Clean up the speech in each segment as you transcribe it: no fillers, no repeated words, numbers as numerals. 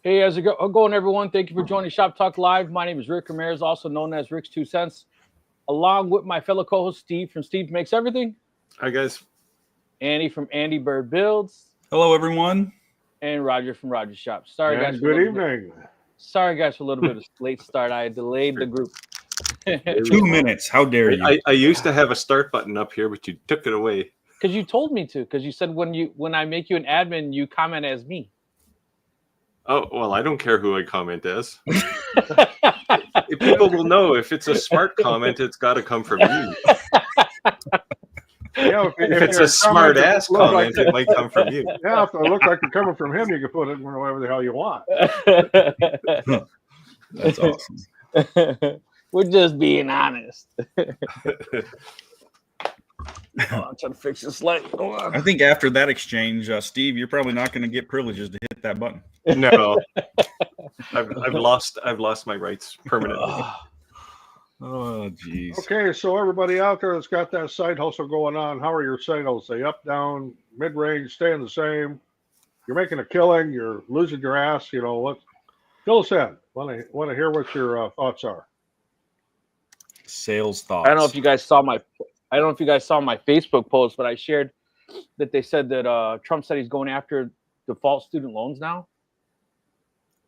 Hey, how's it going, everyone? Thank you for joining Shop Talk Live. My name is Rick Ramirez, also known as Rick's 2 Cents, along with my fellow co-host Steve from Steve Makes Everything, Hi, guys. Andy from Andy Bird Builds, Hello, everyone. and Roger from Roger's Shop. And good evening. Sorry, guys, for a little bit of late start. I delayed the group. 2 minutes. How dare you? I used to have a start button up here, but you took it away. Because you told me to. Because you said when I make you an admin, you comment as me. Oh, well, I don't care who I comment as. People will know if it's a smart comment, it's got to come from you. Yeah, If it's a smart ass comment, it might come from you. Yeah, if it looks like it's coming from him, you can put it wherever the hell you want. That's awesome. We're just being honest. I'm trying to fix this light. I think after that exchange, Steve, you're probably not going to get privileges to hit that button. No, I've lost my rights permanently. Oh, geez. Okay, so everybody out there that's got that side hustle going on, how are your sales? They up, down, mid-range, staying the same? You're making a killing. You're losing your ass. You know what? Fill us in. Want to hear what your thoughts are. Sales thoughts. I don't know if you guys saw my Facebook post, but I shared that they said that Trump said he's going after default student loans now.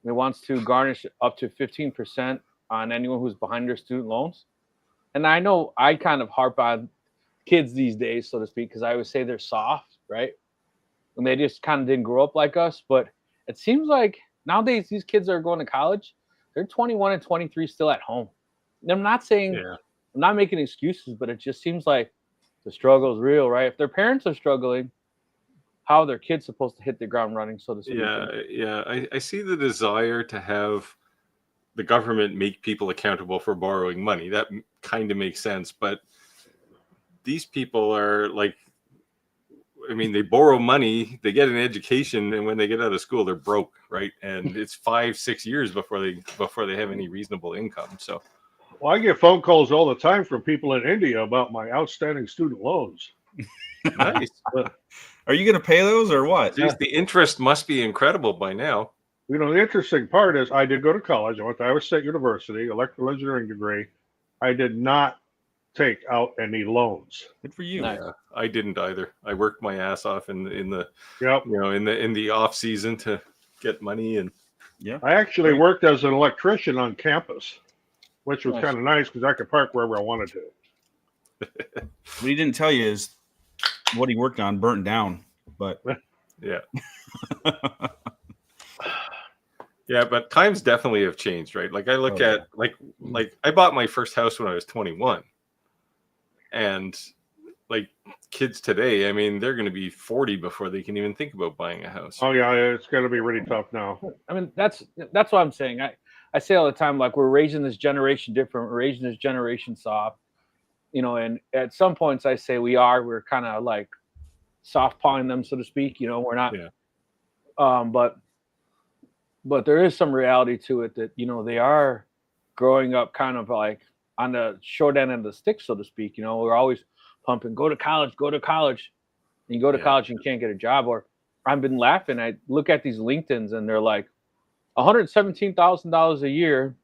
He wants to garnish up to 15% on anyone who's behind their student loans. And I know I kind of harp on kids these days, so to speak, because I always say they're soft, right? And they just kind of didn't grow up like us. But it seems like nowadays these kids are going to college. They're 21 and 23 still at home. And I'm not saying, I'm not making excuses, but it just seems like the struggle is real, right? If their parents are struggling, how are their kids supposed to hit the ground running, so to speak? Yeah. I see the desire to have the government make people accountable for borrowing money. That kind of makes sense. But these people are like, I mean, they borrow money, they get an education, and when they get out of school, they're broke, right? And it's 5-6 years before they have any reasonable income. So, well, I get phone calls all the time from people in India about my outstanding student loans. Nice. Are you going to pay those or what? Geez, the interest must be incredible by now. You know, the interesting part is I did go to college. I went to Iowa State University, electrical engineering degree. I did not take out any loans. Good for you. Nice. Yeah, I didn't either. I worked my ass off in the Yep. in the off season to get money, and I actually worked as an electrician on campus, which was Nice. kind of nice because I could park wherever I wanted to. What he didn't tell you is what he worked on burnt down. But yeah. Yeah, but times definitely have changed, right? Like I look at like I bought my first house when I was 21. And like kids today, I mean, they're going to be 40 before they can even think about buying a house. Oh yeah, it's going to be really tough now. I mean, that's what I'm saying. I say all the time, like, we're raising this generation different. We're raising this generation soft, you know, and at some points I say we're kind of like soft pawing them, so to speak. You know, we're not, but there is some reality to it that, you know, they are growing up kind of like on the short end of the stick, so to speak. You know, we're always pumping, go to college. And you go to college and you can't get a job. Or I've been laughing. I look at these LinkedIns and they're like, $117,000 a year.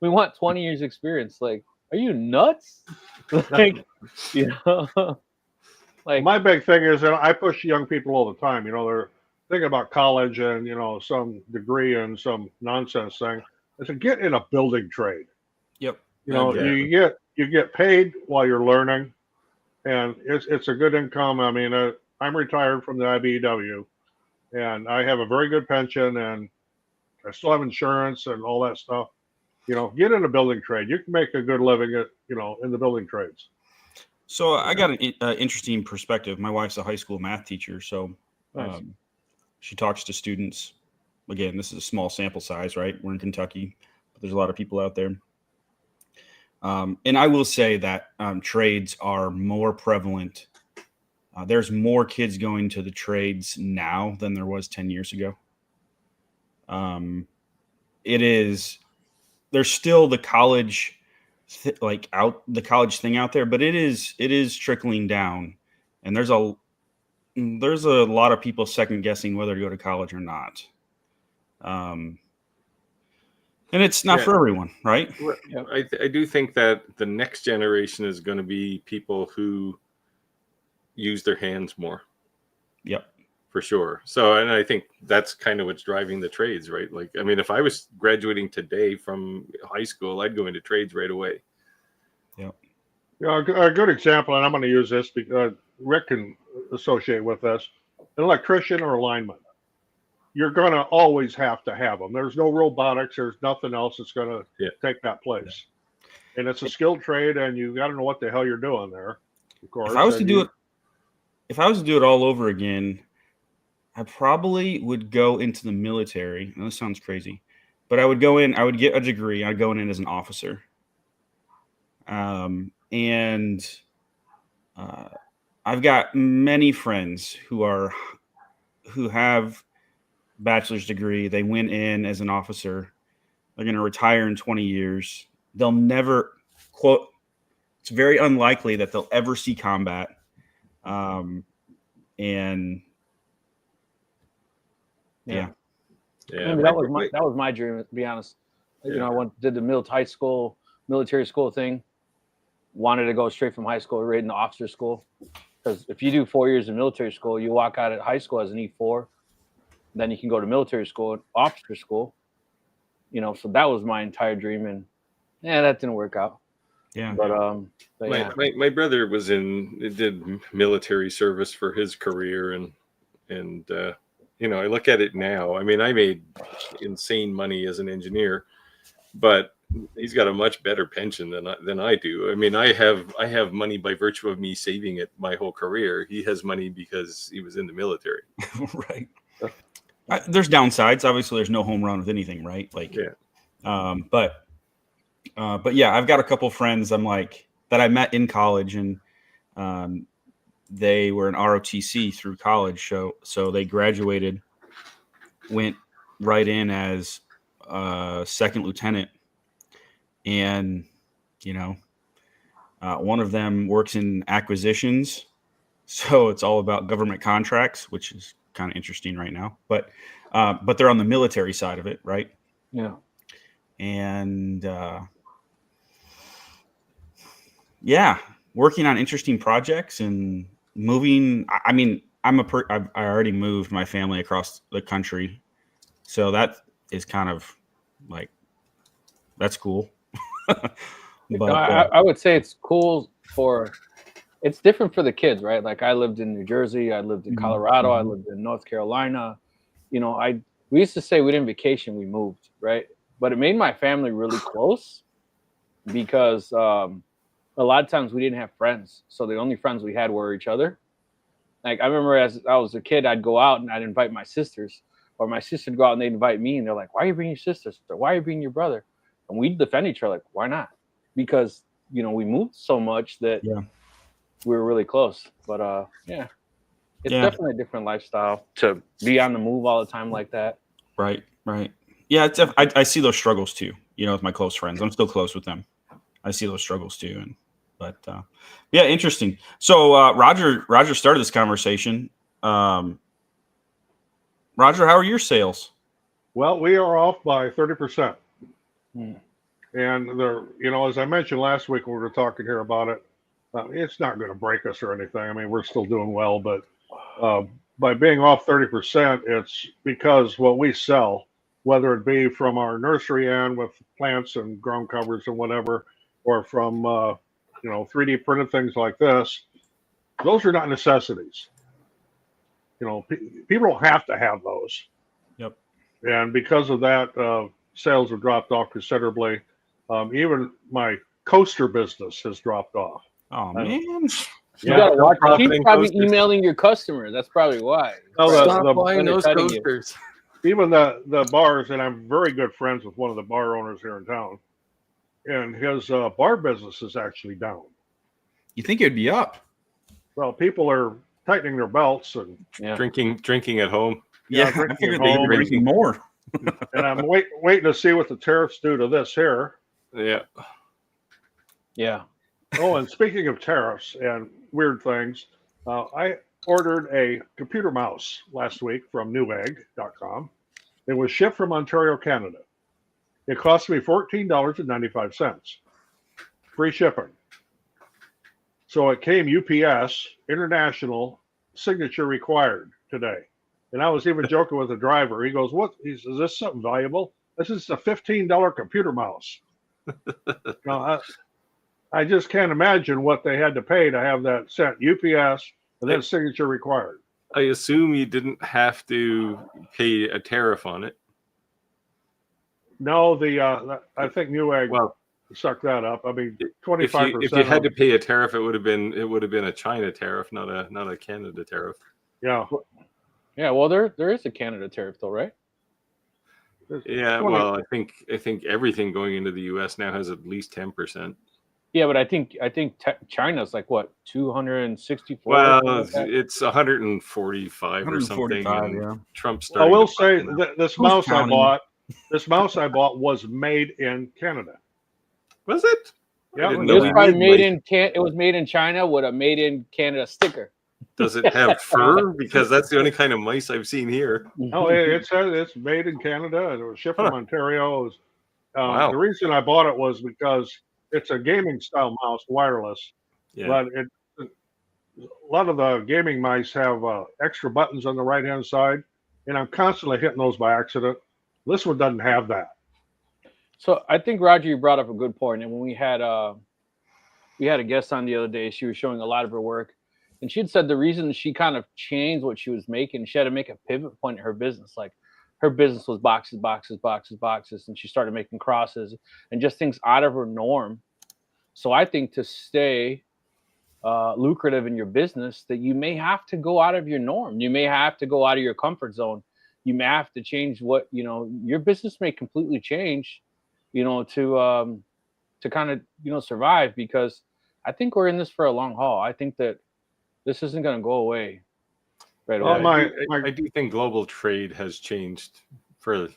We want 20 years experience. Like, are you nuts? Like, you know, like my big thing is that I push young people all the time. You know, they're thinking about college and, you know, some degree and some nonsense thing. I said, get in a building trade. Yep. You know, you get paid while you're learning, and it's a good income. I mean, I'm retired from the IBEW, and I have a very good pension, and I still have insurance and all that stuff. You know, get in a building trade. You can make a good living in the building trades. So I got an interesting perspective. My wife's a high school math teacher, so Nice. She talks to students. Again, this is a small sample size, right? We're in Kentucky, but there's a lot of people out there. And I will say that trades are more prevalent. There's more kids going to the trades now than there was 10 years ago. There's still the college, the college thing out there, but it is trickling down, and there's a lot of people second guessing whether to go to college or not. And it's not Yeah. for everyone, right? Yep. I do think that the next generation is going to be people who use their hands more. Yep. For sure. So, and I think that's kind of what's driving the trades, right? Like, I mean, if I was graduating today from high school, I'd go into trades right away. Yep. Yeah, a good example, and I'm going to use this because Rick can associate with this: an electrician or a lineman. You're going to always have to have them. There's no robotics. There's nothing else that's going to take that place. And it's a skilled trade, and you got to know what the hell you're doing there. Of course, if I was to do it all over again, I probably would go into the military. Now, this sounds crazy, but I would go in. I would get a degree. I'd go in as an officer. I've got many friends who have bachelor's degree. They went in as an officer. They're going to retire in 20 years. They'll never quote. It's very unlikely that they'll ever see combat. And yeah. I mean, that was my dream, to be honest. Yeah. You know, I did the military school thing. Wanted to go straight from high school right into officer school, because if you do 4 years of military school, you walk out of high school as an E4, then you can go to military school and officer school. You know, so that was my entire dream, and that didn't work out. Yeah. But my brother did military service for his career, and you know, I look at it now. I mean, I made insane money as an engineer, but he's got a much better pension than I do. I mean, I have money by virtue of me saving it my whole career. He has money because he was in the military. Right. There's downsides. Obviously, there's no home run with anything, right? Like, but yeah, I've got a couple friends that I met in college, and they were an ROTC through college. So they graduated, went right in as second lieutenant. And, you know, one of them works in acquisitions. So it's all about government contracts, which is kind of interesting right now. But they're on the military side of it, right? Yeah. And working on interesting projects and moving. I mean, I already moved my family across the country, so that is kind of like, that's cool. But I would say it's cool it's different for the kids, right? Like, I lived in New Jersey, I lived in Colorado, I lived in North Carolina. You know, we used to say we didn't vacation, we moved, right? But it made my family really close, because a lot of times we didn't have friends. So the only friends we had were each other. Like, I remember as I was a kid, I'd go out and I'd invite my sisters, or my sister would go out and they'd invite me, and they're like, "Why are you bringing your sisters? Or why are you bringing your brother?" And we'd defend each other, like, why not? Because, you know, we moved so much that we were really close. But it's definitely a different lifestyle to be on the move all the time like that. Right. Yeah, I see those struggles too. You know, with my close friends, I'm still close with them. I see those struggles too. But interesting. So Roger started this conversation. Roger, how are your sales? Well, we are off by 30%. And as I mentioned last week when we were talking here about it, it's not going to break us or anything. I mean, we're still doing well, but by being off 30%, it's because what we sell, whether it be from our nursery end with plants and ground covers and whatever, or from 3D printed things like this, those are not necessities. You know, people don't have to have those. Yep. And because of that, sales have dropped off considerably. Even my coaster business has dropped off. Oh man! You gotta watch. He's probably emailing your customers. That's probably why. Stop buying those coasters. Even the bars, and I'm very good friends with one of the bar owners here in town, and his bar business is actually down. You think it'd be up? Well, people are tightening their belts and drinking at home. Yeah, I figured they'd be drinking more. And I'm waiting to see what the tariffs do to this here. Yeah. Oh, and speaking of tariffs and weird things, I ordered a computer mouse last week from Newegg.com, It was shipped from Ontario, Canada. It cost me $14.95, free shipping. So it came UPS, international, signature required today. And I was even joking with the driver. He goes, "What?" He says, "Is this something valuable? This is a $15 computer mouse." I just can't imagine what they had to pay to have that sent UPS and then signature required. I assume you didn't have to pay a tariff on it. No, I think Newegg sucked that up. I mean, 25%. If you had to pay a tariff, it would have been a China tariff, not a Canada tariff. Yeah. Yeah. Well, there is a Canada tariff though, right? Yeah. Well, I think everything going into the U.S. now has at least 10%. Yeah, but I think China's like what, 264? Well, it's 145 or something. Yeah. Trump started. I will say that this mouse I bought was made in Canada. Was it? Yeah, it was made in China with a made in Canada sticker. Does it have fur? Because that's the only kind of mice I've seen here. No, it says it's made in Canada and it was shipped from Ontario. It was, the reason I bought it was because it's a gaming style mouse, wireless. Yeah. But a lot of the gaming mice have extra buttons on the right hand side, and I'm constantly hitting those by accident. This one doesn't have that. So I think, Roger, you brought up a good point. And when we had a guest on the other day, she was showing a lot of her work, and she had said the reason she kind of changed what she was making, she had to make a pivot point in her business. Like her business was boxes, and she started making crosses and just things out of her norm. So I think to stay lucrative in your business, that you may have to go out of your norm. You may have to go out of your comfort zone. You may have to change what, your business may completely change, to kind of, survive, because I think we're in this for a long haul. I think that this isn't going to go away right away. I do think global trade has changed for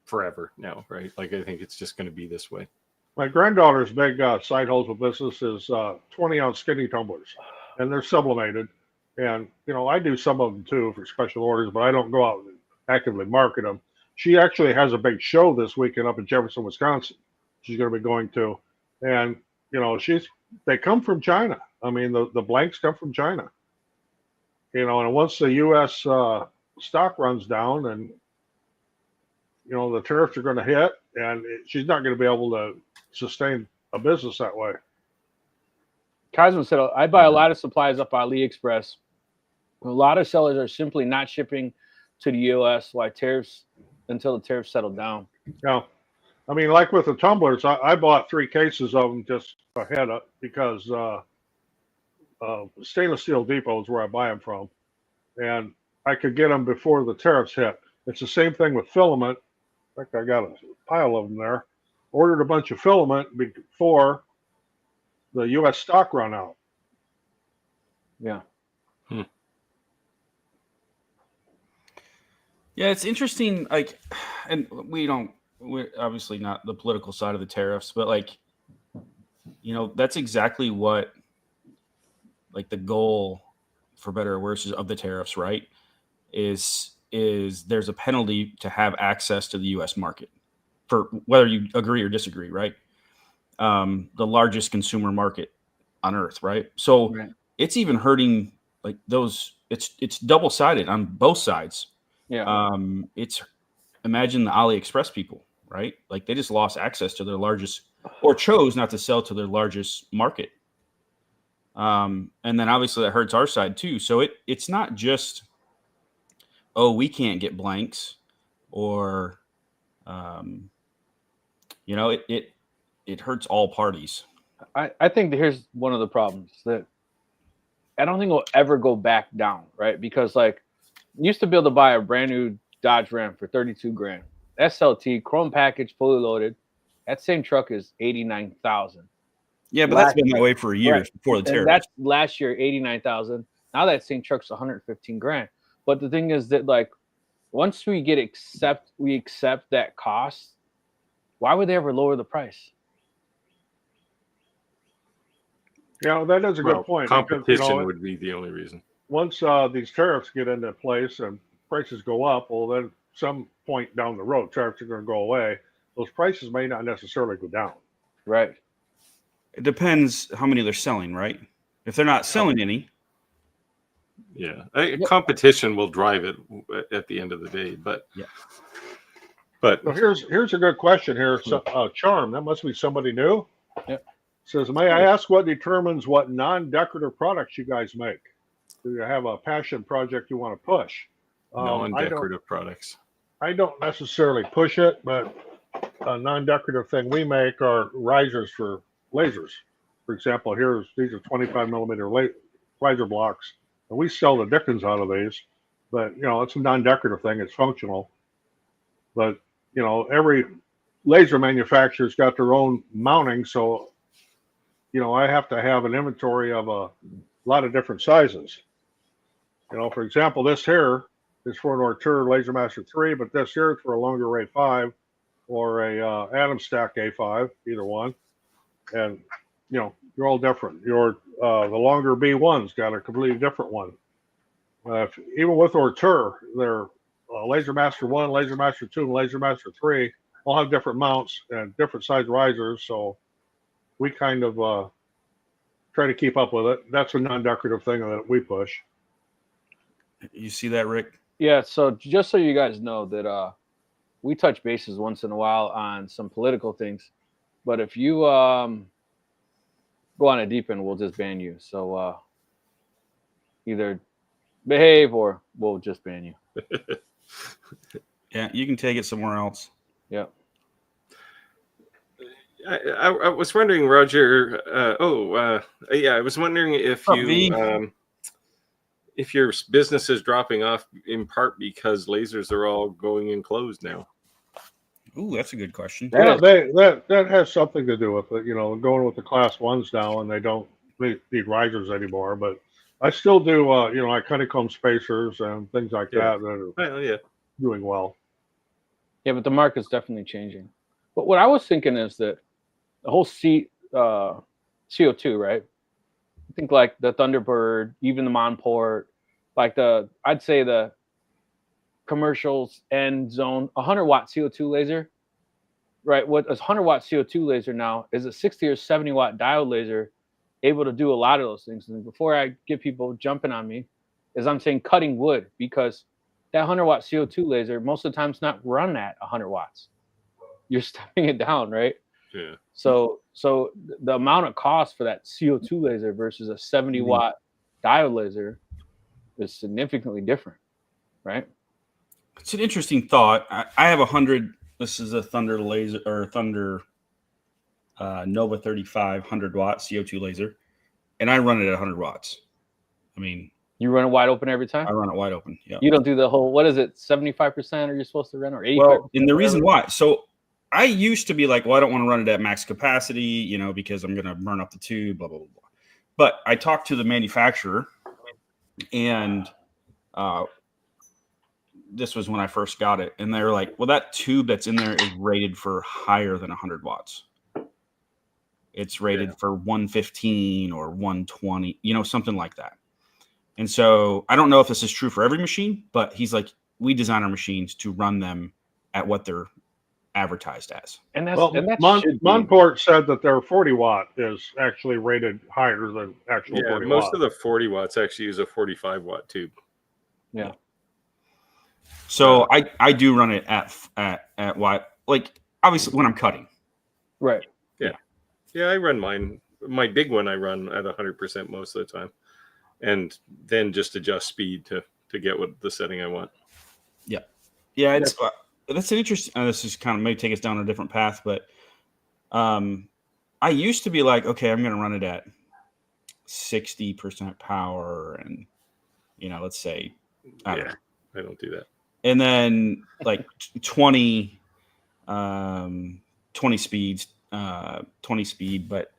forever now, right? Like, I think it's just going to be this way. My granddaughter's big side hustle business is 20-ounce skinny tumblers, and they're sublimated. And, I do some of them too for special orders, but I don't go out and actively market them. She actually has a big show this weekend up in Jefferson, Wisconsin. She's going to be going to, and they come from China. I mean, the blanks come from China. And once the U.S. stock runs down, and the tariffs are going to hit, and she's not going to be able to sustain a business that way. Cosmo said, I buy a lot of supplies off AliExpress. A lot of sellers are simply not shipping to the U.S. until the tariffs settle down. Yeah. I mean, like with the tumblers, I bought 3 cases of them just ahead of, because Stainless Steel Depot is where I buy them from. And I could get them before the tariffs hit. It's the same thing with filament. In fact, I got a pile of them there. Ordered a bunch of filament before the U.S. stock run out. Yeah. Yeah, it's interesting. Like, and we're obviously not the political side of the tariffs, but that's exactly what, like, the goal, for better or worse, of the tariffs, right? Is there's a penalty to have access to the U.S. market, for whether you agree or disagree, right? The largest consumer market on earth, right? So It's even hurting, like, those. It's double-sided on both sides. Yeah. Imagine the AliExpress people, right? Like, they just lost access to their largest, or chose not to sell to their largest market. And then obviously that hurts our side too. So it's not just, we can't get blanks, or, it hurts all parties. I think that here's one of the problems, that I don't think we'll ever go back down, right? Because, like, you used to be able to buy a brand new Dodge Ram for $32,000. SLT, chrome package, fully loaded. That same truck is $89,000. Yeah, but that's been that way for years before the tariff. That's last year, $89,000. Now that same truck's $115,000. But the thing is that, like, once we accept that cost, why would they ever lower the price? Yeah, that is a good point. Competition would be the only reason. Once these tariffs get into place and prices go up, well, then some point down the road, tariffs are going to go away. Those prices may not necessarily go down. Right. It depends how many they're selling, right? If they're not selling any, Yeah, competition will drive it at the end of the day. But yeah. But So here's a good question here. So, Charm, that must be somebody new. Yep. Says, may I ask what determines what non-decorative products you guys make? Do you have a passion project you want to push? non-decorative products. I don't necessarily push it, but a non-decorative thing we make are risers for lasers. For example, these are 25 millimeter riser blocks, and we sell the dickens out of these. But it's a non-decorative thing; it's functional. But every laser manufacturer's got their own mounting, so I have to have an inventory of a lot of different sizes. For example, this here is for an Ortur Laser Master 3, but this here is for a longer array 5 or a Atom Stack A5, either one. And they're all different. The longer B1's got a completely different one. Even with Ortur, they're Laser Master 1, Laser Master 2, and Laser Master 3 all have different mounts and different size risers, so we kind of try to keep up with it. That's a non-decorative thing that we push. You see that, Rick? Yeah, so just so you guys know that we touch bases once in a while on some political things, but if you go on a deep end, we'll just ban you. So either behave or we'll just ban you. Yeah, you can take it somewhere else. Yeah. I was wondering, Roger. I was wondering if your business is dropping off in part because lasers are all going enclosed now. Ooh, that's a good question. Yeah, that has something to do with it. Going with the class 1s now, and they don't need risers anymore. But I still do, like honeycomb spacers and things like that are doing well. Yeah, but the market's definitely changing. But what I was thinking is that the whole CO2, right? I think like the Thunderbird, even the Monport, like I'd say the commercials end zone, 100-watt CO2 laser, right? What a 100-watt CO2 laser now is a 60 or 70-watt diode laser able to do a lot of those things. And before I get people jumping on me, is I'm saying cutting wood, because that 100-watt CO2 laser most of the time is not run at 100 watts. You're stepping it down, right? Yeah. So the amount of cost for that CO2 laser versus a 70-watt diode laser is significantly different, right? It's an interesting thought. I have 100. This is a Thunder laser or Thunder Nova 35 100-watt CO2 laser, and I run it at 100 watts. I mean, you run it wide open every time? I run it wide open. Yeah. You don't do the whole, what is it, 75% are you supposed to run, or 85%? Well, and the reason why, so I used to be like, well, I don't want to run it at max capacity, because I'm going to burn up the tube, blah, blah, blah, blah. But I talked to the manufacturer, and this was when I first got it. And they were like, well, that tube that's in there is rated for higher than 100 watts. It's rated for 115 or 120, something like that. And so I don't know if this is true for every machine, but he's like, we design our machines to run them at what they're advertised as. And that's, Monport said that their 40-watt is actually rated higher than actual 40 most watt. of the 40 watts actually use a 45-watt tube. Yeah. So I do run it at what, like, obviously when I'm cutting. Right. Yeah, I run mine. My big one I run at 100% most of the time, and then just adjust speed to get what the setting I want. Yeah, that's an interesting. This is kind of may take us down a different path, but I used to be like, okay, I'm going to run it at 60% power, and let's say, I don't do that. And then like 20 speeds. 20 speed, but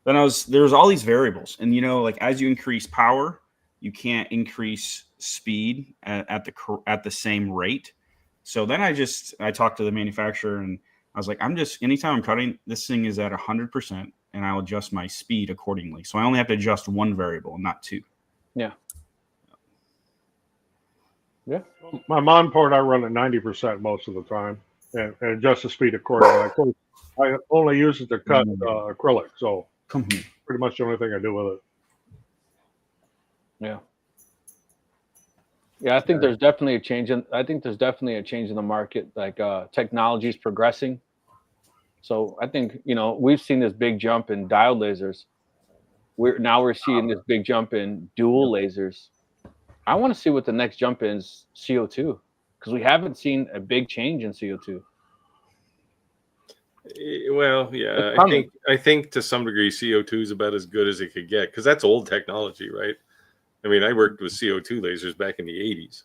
then there was all these variables, and like as you increase power, you can't increase speed at the same rate. So then I talked to the manufacturer, and I was like, anytime I'm cutting, this thing is at 100%, and I'll adjust my speed accordingly. So I only have to adjust one variable and not two. Yeah. Yeah. My mon port, I run at 90% most of the time, and adjust the speed accordingly. Of course, I only use it to cut acrylic, so Come here. pretty much the only thing I do with it. Yeah. Yeah, I think there's definitely a change in. I think there's definitely a change in the market. Like technology is progressing, so I think we've seen this big jump in diode lasers. We're seeing this big jump in dual lasers. I want to see what the next jump is CO2 because we haven't seen a big change in CO2. Well, yeah, I think to some degree CO2 is about as good as it could get because that's old technology, right? I mean, I worked with CO2 lasers back in the 80s.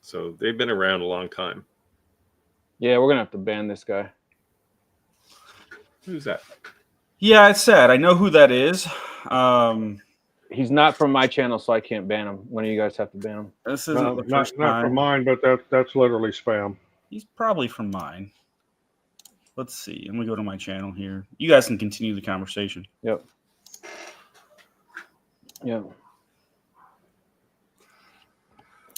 So they've been around a long time. Yeah, we're going to have to ban this guy. Who's that? Yeah, it's sad. I know who that is. He's not from my channel, so I can't ban him. One of you guys have to ban him. This isn't the first not time. from mine, but that's literally spam. He's probably from mine. Let's see. Let me go to my channel here. You guys can continue the conversation. Yep. Yeah.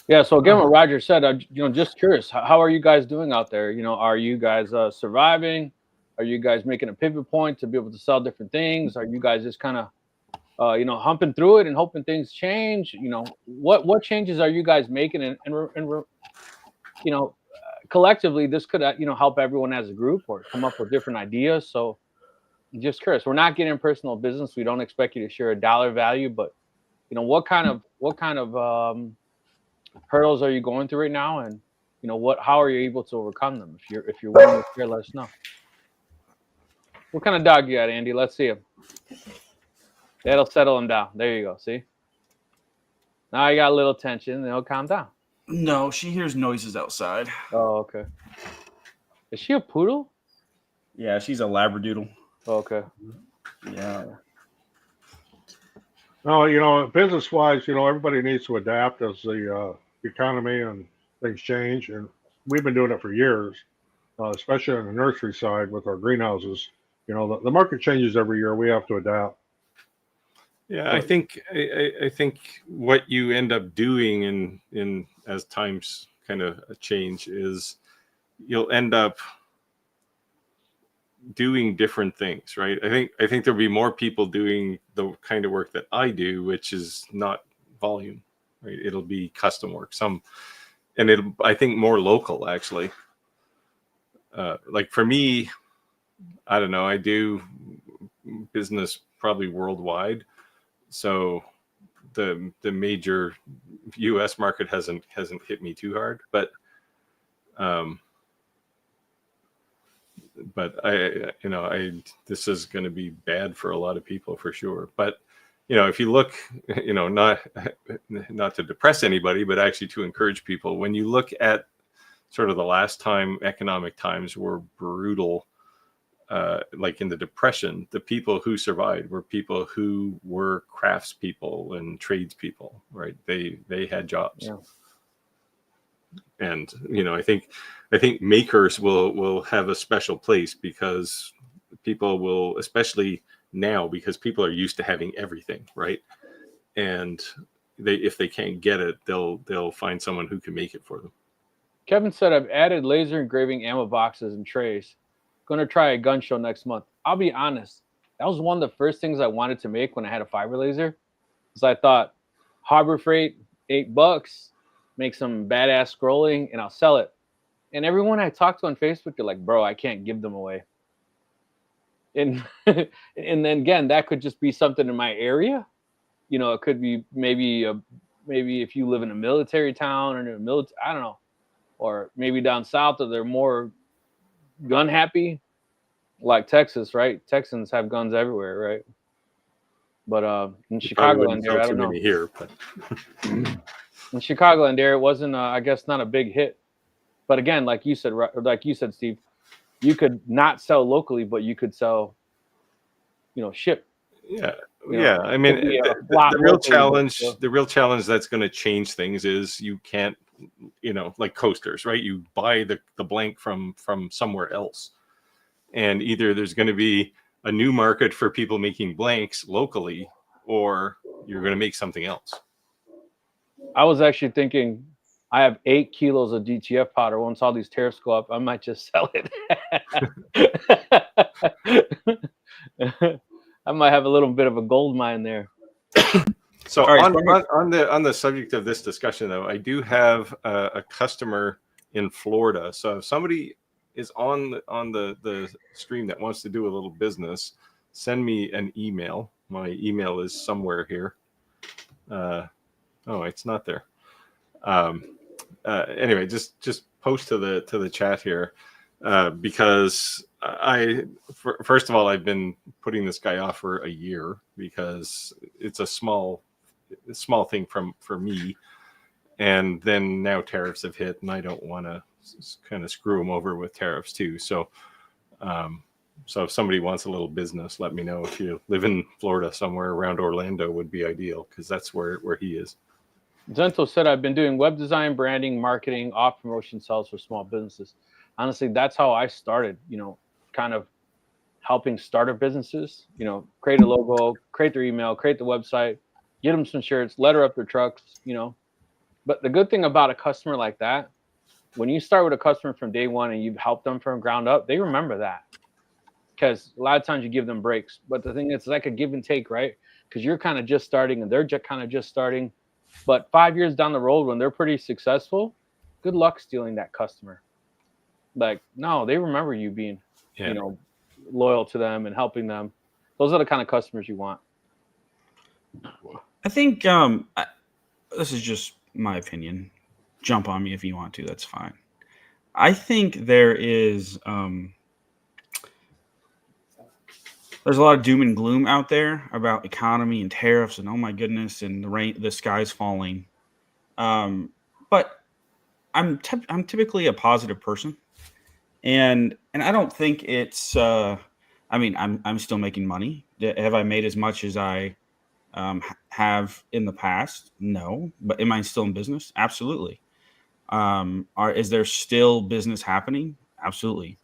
Yeah. So again, what Roger said, just curious, how are you guys doing out there? Are you guys surviving? Are you guys making a pivot point to be able to sell different things? Are you guys just kind of, humping through it and hoping things change? What changes are you guys making? And collectively, this could, help everyone as a group or come up with different ideas. So just curious, we're not getting personal business. We don't expect you to share a dollar value, but what kind of hurdles are you going through right now, and how are you able to overcome them? If you're willing to share, let us know. What kind of dog you got, Andy? Let's see him. That'll settle him down. There you go. See, now you got a little tension, and he'll calm down. No, she hears noises outside. Oh, okay. Is she a poodle? Yeah, she's a labradoodle. Oh, okay. Yeah. No, business-wise, everybody needs to adapt as the economy and things change, and we've been doing it for years, especially on the nursery side with our greenhouses. The market changes every year. We have to adapt. Yeah, I think what you end up doing in as times kind of change is you'll end up doing different things, right? I think there'll be more people doing the kind of work that I do, which is not volume, right? It'll be custom work, I think more local actually. Like for me, I don't know, I do business probably worldwide. So the major US market hasn't hit me too hard, but this is going to be bad for a lot of people for sure. But if you look, not to depress anybody, but actually to encourage people, when you look at sort of the last time economic times were brutal, like in the Depression, the people who survived were people who were craftspeople and tradespeople, right? They had jobs. Yeah. And I think makers will have a special place because people will, especially now, because people are used to having everything, right? And if they can't get it, they'll find someone who can make it for them. Kevin said, I've added laser engraving ammo boxes and trays. Going to try a gun show next month. I'll be honest, that was one of the first things I wanted to make when I had a fiber laser, because I thought Harbor Freight, $8, make some badass scrolling, and I'll sell it. And everyone I talked to on Facebook, they're like, bro, I can't give them away. And and then again, that could just be something in my area. It could be maybe if you live in a military town or in a military, I don't know, or maybe down south, or they're more gun happy, like Texas, right? Texans have guns everywhere, right? But in Chicagoland there, I don't know. Here, but in Chicagoland there, it wasn't, I guess, not a big hit. But again, like you said, Steve, you could not sell locally, but you could sell, ship. Yeah. Yeah. I mean, the real challenge that's going to change things is you can't, like coasters, right? You buy the blank from somewhere else. And either there's going to be a new market for people making blanks locally, or you're going to make something else. I was actually thinking I have 8 kilos of DTF powder. Once all these tariffs go up, I might just sell it. I might have a little bit of a gold mine there. So All right, on the subject of this discussion, though, I do have a customer in Florida. So if somebody is on the stream that wants to do a little business, send me an email. My email is somewhere here. Oh, it's not there. Anyway, just post to the chat here, because first of all, I've been putting this guy off for a year because it's a small thing for me, and then now tariffs have hit, and I don't want to kind of screw him over with tariffs too. So, so if somebody wants a little business, let me know. If you live in Florida somewhere around Orlando, would be ideal, because that's where he is. Zento said, I've been doing web design, branding, marketing, off promotion sales for small businesses. Honestly, that's how I started, kind of helping starter businesses, create a logo, create their email, create the website, get them some shirts, letter up their trucks, But the good thing about a customer like that, when you start with a customer from day one and you've helped them from ground up, they remember that. Because a lot of times you give them breaks. But the thing is, it's like a give and take, right? Because you're kind of just starting and they're just kind of just starting. But 5 years down the road, when they're pretty successful, good luck stealing that customer. Like, no, they remember you being, loyal to them and helping them. Those are the kind of customers you want. I think this is just my opinion. Jump on me if you want to. That's fine. I think there is there's a lot of doom and gloom out there about economy and tariffs and oh my goodness and the sky's falling. But I'm typically a positive person, and I don't think it's. I'm still making money. Have I made as much as I have in the past? No, but am I still in business? Absolutely. Is there still business happening? Absolutely.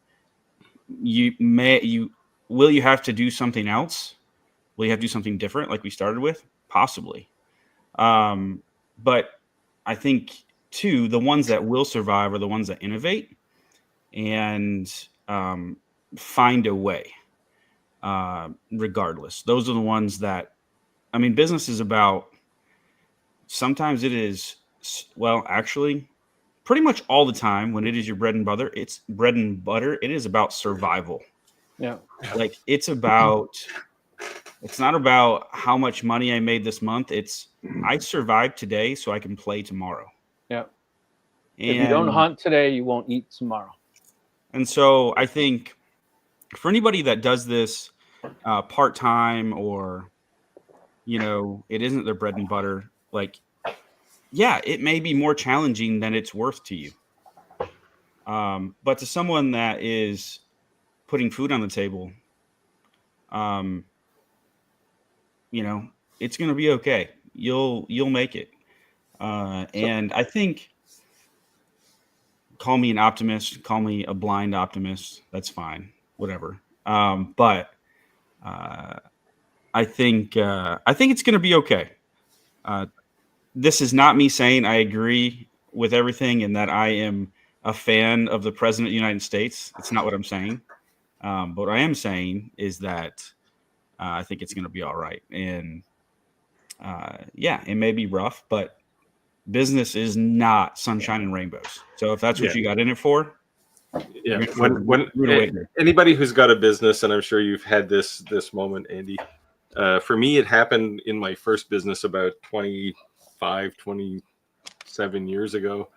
Will you have to do something else? Will you have to do something different like we started with? Possibly. But I think too, the ones that will survive are the ones that innovate and find a way. Regardless, those are the ones that, business is about. Sometimes it is, well, actually, pretty much all the time when it is your bread and butter, it's bread and butter. It is about survival. Yeah. Like it's not about how much money I made this month. It's I survived today so I can play tomorrow. Yeah. If you don't hunt today, you won't eat tomorrow. And so I think for anybody that does this part-time or, it isn't their bread and butter, like, yeah, it may be more challenging than it's worth to you. But to someone that is putting food on the table, it's going to be okay. You'll make it. And I think, call me an optimist, call me a blind optimist. That's fine. Whatever. But I think it's going to be okay. This is not me saying I agree with everything and that I am a fan of the President of the United States. That's not what I'm saying. But what I am saying is that I think it's going to be all right. And it may be rough, but business is not sunshine and rainbows. So if that's what you got in it for, when anybody who's got a business, and I'm sure you've had this moment, Andy. For me, it happened in my first business about 27 years ago,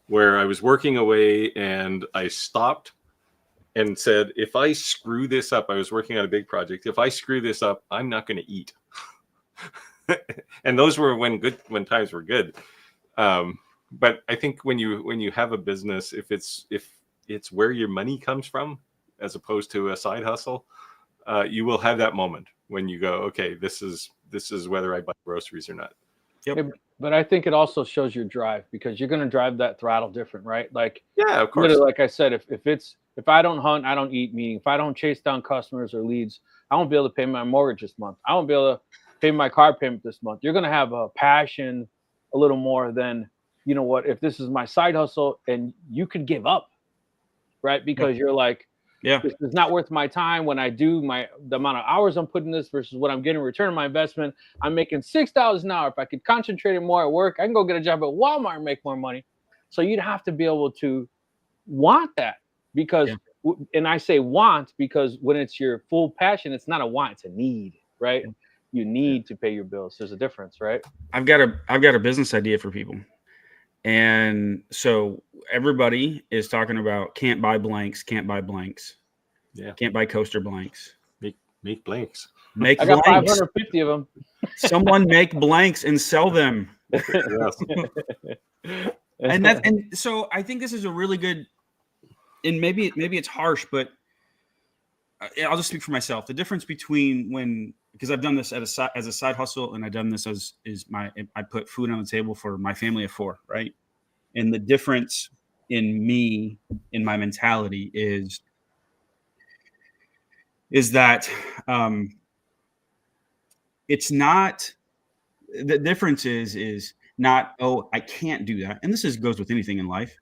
where I was working away and I stopped and said, if I screw this up, I was working on a big project. If I screw this up, I'm not going to eat. And those were when times were good. But I think when you have a business, if it's where your money comes from, as opposed to a side hustle, you will have that moment when you go, okay, this is whether I buy groceries or not. Yep. But I think it also shows your drive, because you're going to drive that throttle different, right? Like, yeah, of course. Like I said, if I don't hunt, I don't eat. Meaning, if I don't chase down customers or leads, I won't be able to pay my mortgage this month. I won't be able to pay my car payment this month. You're going to have a passion a little more than, you know what, if this is my side hustle, and you could give up, right? Because you're like, this is not worth my time when I do the amount of hours I'm putting this versus what I'm getting in return on my investment. I'm making $6 an hour. If I could concentrate more at work, I can go get a job at Walmart and make more money. So you'd have to be able to want that, because, and I say want because when it's your full passion, it's not a want, it's a need, right? You need to pay your bills. There's a difference, right? I've got a business idea for people. And so everybody is talking about can't buy blanks. Yeah. Can't buy coaster blanks. Make blanks. Make I got blanks. 550 of them. Someone make blanks and sell them. And so I think this is a really good, and maybe it's harsh, but I'll just speak for myself. The difference between because I've done this as a side hustle, and I've done this I put food on the table for my family of 4, right? And the difference in me, in my mentality is that it's not, the difference is not, oh, I can't do that. And this goes with anything in life.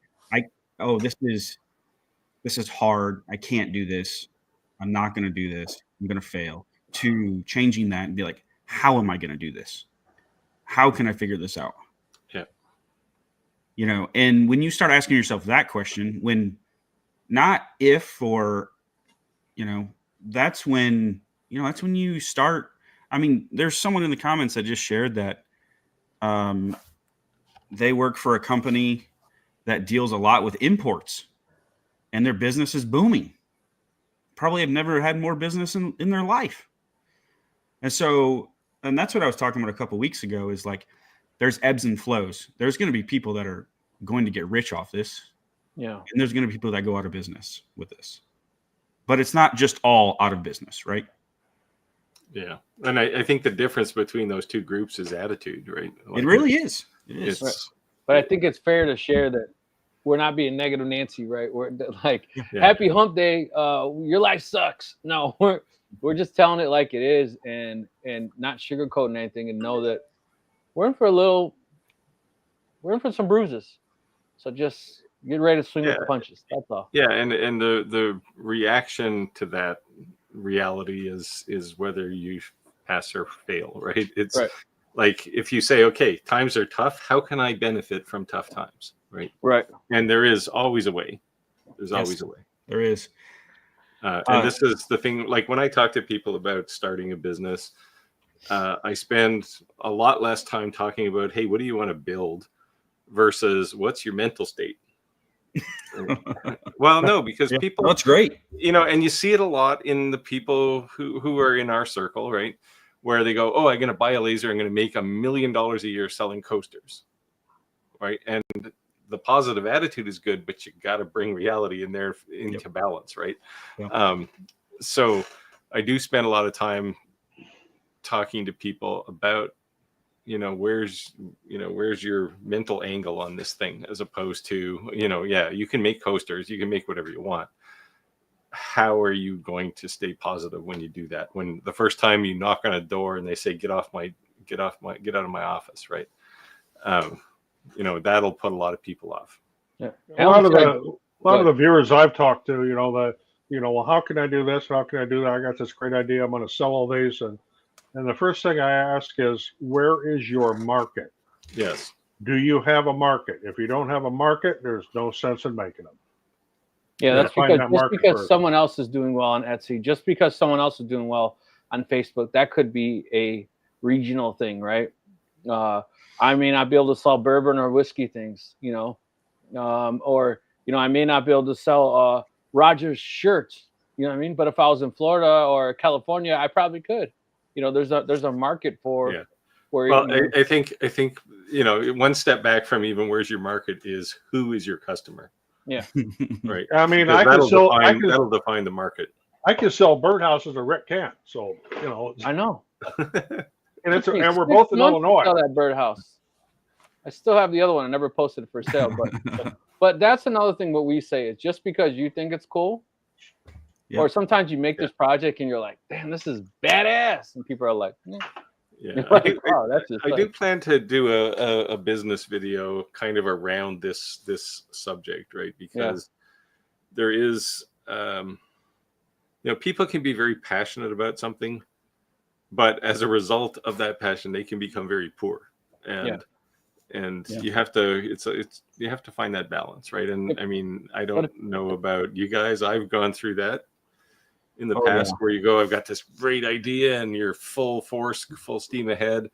This is hard. I can't do this. I'm not going to do this. I'm going to fail. To changing that and be like, how am I going to do this? How can I figure this out? Yeah. You know, and when you start asking yourself that question, when not if or, you know, that's when you start. I mean, there's someone in the comments that just shared that they work for a company that deals a lot with imports, and their business is booming. Probably have never had more business in their life. And that's what I was talking about a couple of weeks ago, is like, there's ebbs and flows. There's going to be people that are going to get rich off this. Yeah. And there's going to be people that go out of business with this. But it's not just all out of business, right? Yeah. And I think the difference between those two groups is attitude, right? It really is. It is. Right. But I think it's fair to share that we're not being negative Nancy, right? We're like, happy hump day. Your life sucks. No, we're just telling it like it is, and not sugarcoating anything, and know that we're in for some bruises. So just get ready to swing with the punches. That's all. Yeah, and the reaction to that reality is whether you pass or fail, right? It's like, if you say, okay, times are tough, how can I benefit from tough times? Right. And there is always a way. There's always a way. There is. And this is the thing, like when I talk to people about starting a business, I spend a lot less time talking about, hey, what do you want to build versus what's your mental state? Well, no, because people, that's great. You know, and you see it a lot in the people who are in our circle, right? Where they go, oh, I'm going to buy a laser. I'm going to make $1 million a year selling coasters. Right. And the positive attitude is good, but you got to bring reality in there into balance. Right. Yep. So I do spend a lot of time talking to people about, where's your mental angle on this thing, as opposed to, you can make coasters, you can make whatever you want. How are you going to stay positive when you do that? When the first time you knock on a door and they say, get out of my office. Right. That'll put a lot of people off. Yeah. A lot of the viewers I've talked to, well, how can I do this? How can I do that? I got this great idea. I'm going to sell all these. And the first thing I ask is, where is your market? Yes. Do you have a market? If you don't have a market, there's no sense in making them. Yeah, that's because someone else is doing well on Etsy, just because someone else is doing well on Facebook, that could be a regional thing, right? I may not be able to sell bourbon or whiskey things, or I may not be able to sell Rogers shirts, you know what I mean? But if I was in Florida or California, I probably could. There's a market for. Yeah. Well, I think one step back from even where's your market is who is your customer. Yeah. Right. I mean, that'll define the market. I can sell birdhouses to Rick Cant, so I know. And we're both in Illinois. Sell that birdhouse. I still have the other one. I never posted it for sale, but that's another thing. What we say is, just because you think it's cool, or sometimes you make this project and you're like, damn, this is badass, and people are like, Yeah, Like, wow, that's just I do plan to do a business video kind of around this subject, right? Because there is, people can be very passionate about something, but as a result of that passion, they can become very poor, and you have to you have to find that balance, right? And I mean, I don't know about you guys. I've gone through that in the past where you go, I've got this great idea, and you're full force, full steam ahead,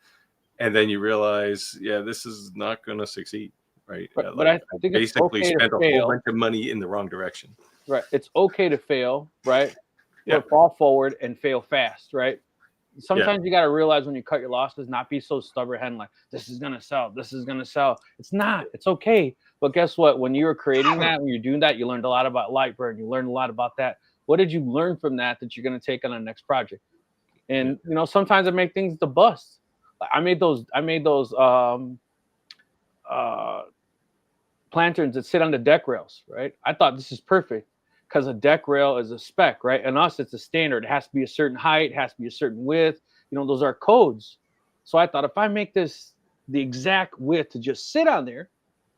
and then you realize, this is not going to succeed, right? But I think it's basically okay spent to a fail. whole bunch of money in the wrong direction. Right. It's okay to fail, right? Yeah. But fall forward and fail fast, right? Sometimes you got to realize when you cut your losses, not be so stubborn and like, this is going to sell. This is going to sell. It's not. It's okay. But guess what? When you were creating that, when you're doing that, you learned a lot about Lightburn. You learned a lot about that. What did you learn from that you're going to take on the next project? And, sometimes I make things to bust. I made those planterns that sit on the deck rails, right? I thought this is perfect because a deck rail is a spec, right? And us, it's a standard. It has to be a certain height, it has to be a certain width. Those are codes. So I thought if I make this the exact width to just sit on there,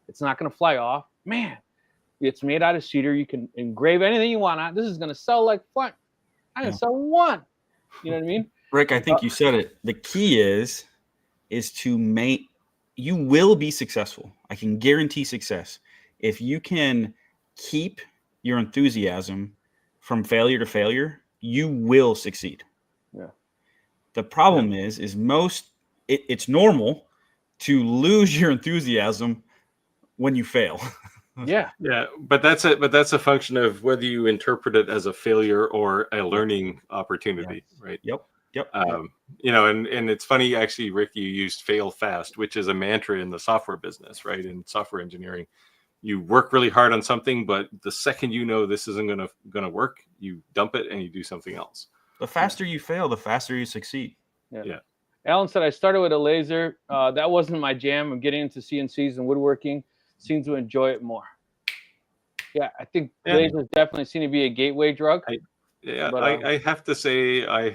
it's not going to fly off. Man, it's made out of cedar. You can engrave anything you want on. This is going to sell like fun. I'm going to sell one. You know what I mean? Rick, I think you said it. The key is to make, you will be successful. I can guarantee success. If you can keep your enthusiasm from failure to failure, you will succeed. Yeah. The problem is it's normal to lose your enthusiasm when you fail. Yeah. Yeah, but that's a function of whether you interpret it as a failure or a learning opportunity, right? Yep. And it's funny, actually, Rick, you used fail fast, which is a mantra in the software business, right? In software engineering, you work really hard on something, but the second this isn't gonna work, you dump it and you do something else. The faster you fail, the faster you succeed. Yeah. Alan said, I started with a laser. That wasn't my jam. I'm getting into CNCs and woodworking. Seems to enjoy it more. Yeah, I think lasers definitely seem to be a gateway drug. I have to say I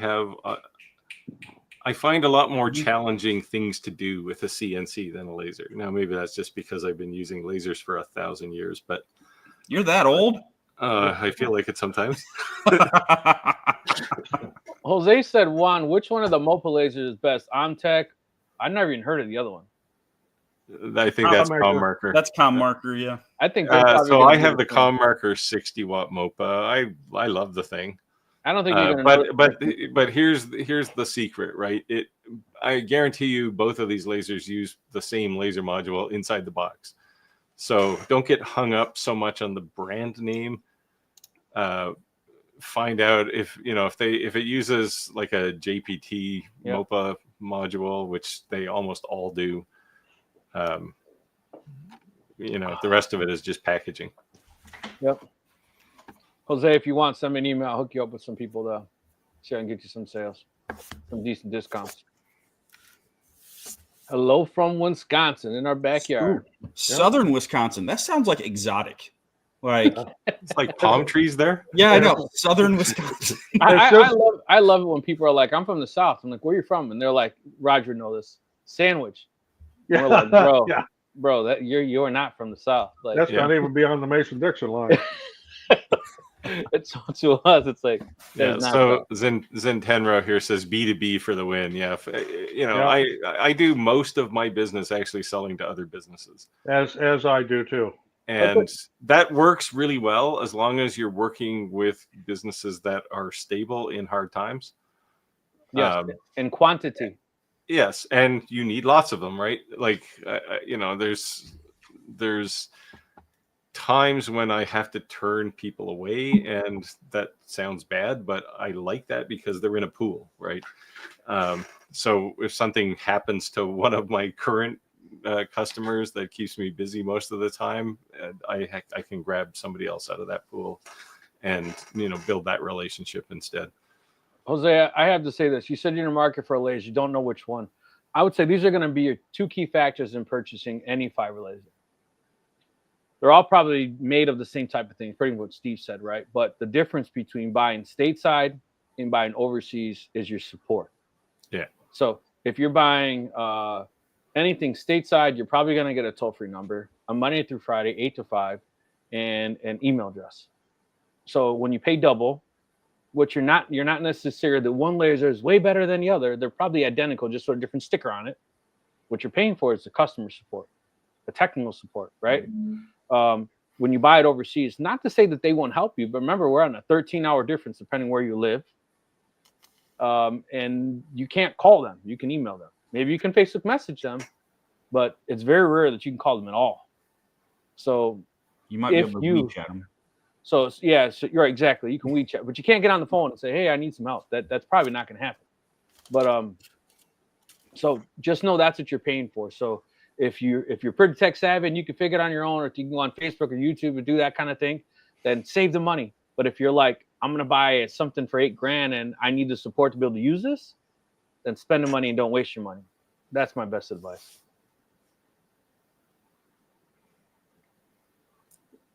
find a lot more challenging things to do with a CNC than a laser. Now, maybe that's just because I've been using lasers for 1,000 years, but you're that old? I feel like it sometimes. Jose said, Juan, which one of the MOPA lasers is best? Omtech? I've never even heard of the other one. I think that's ComMarker. That's ComMarker, yeah. I think so. I have the ComMarker 60-watt MOPA. I love the thing. I don't think you're gonna but here's the secret, right? I guarantee you both of these lasers use the same laser module inside the box. So don't get hung up so much on the brand name. Find out if it uses like a JPT MOPA module, which they almost all do. The rest of it is just packaging. Yep. Jose, if you want, send me an email. I'll hook you up with some people to share and get you some sales, some decent discounts. Hello from Wisconsin in our backyard. Ooh, Southern Wisconsin. That sounds like exotic. Like it's like palm trees there. Yeah, I know. Southern Wisconsin. I love it when people are like, "I'm from the South." I'm like, "Where are you from?" And they're like, "Roger, know this sandwich." Yeah, we're like, bro, that you're not from the South. Like that's not even beyond the Mason-Dixon line. It's to us. It's like So Zentenro here says B2B for the win. Yeah, I do most of my business actually selling to other businesses. As I do too. And that works really well as long as you're working with businesses that are stable in hard times. Yes, in quantity. Yes, and you need lots of them, right? Like, there's times when I have to turn people away, and that sounds bad, but I like that because they're in a pool, right? So if something happens to one of my current customers that keeps me busy most of the time, I can grab somebody else out of that pool and build that relationship instead. Jose, I have to say this. You said you're in the market for a laser. You don't know which one. I would say these are going to be your two key factors in purchasing any fiber laser. They're all probably made of the same type of thing, pretty much what Steve said, right? But the difference between buying stateside and buying overseas is your support. Yeah. So if you're buying anything stateside, you're probably going to get a toll-free number on Monday through Friday, 8 to 5, and an email address. So when you pay double, you're not necessarily, the one laser is way better than the other. They're probably identical, just with a different sticker on it. What you're paying for is the customer support, the technical support, right? When you buy it overseas, not to say that they won't help you, but remember, we're on a 13-hour difference depending where you live. And you can't call them. You can email them. Maybe you can Facebook message them, but it's very rare that you can call them at all. So you might be able to WeChat them. So yeah, so you're right, exactly. You can WeChat, but you can't get on the phone and say, "Hey, I need some help." That's probably not going to happen. But so just know that's what you're paying for. So if you're pretty tech savvy and you can figure it on your own, or if you can go on Facebook or YouTube and do that kind of thing, then save the money. But if you're like, I'm going to buy something for $8,000 and I need the support to be able to use this, then spend the money and don't waste your money. That's my best advice.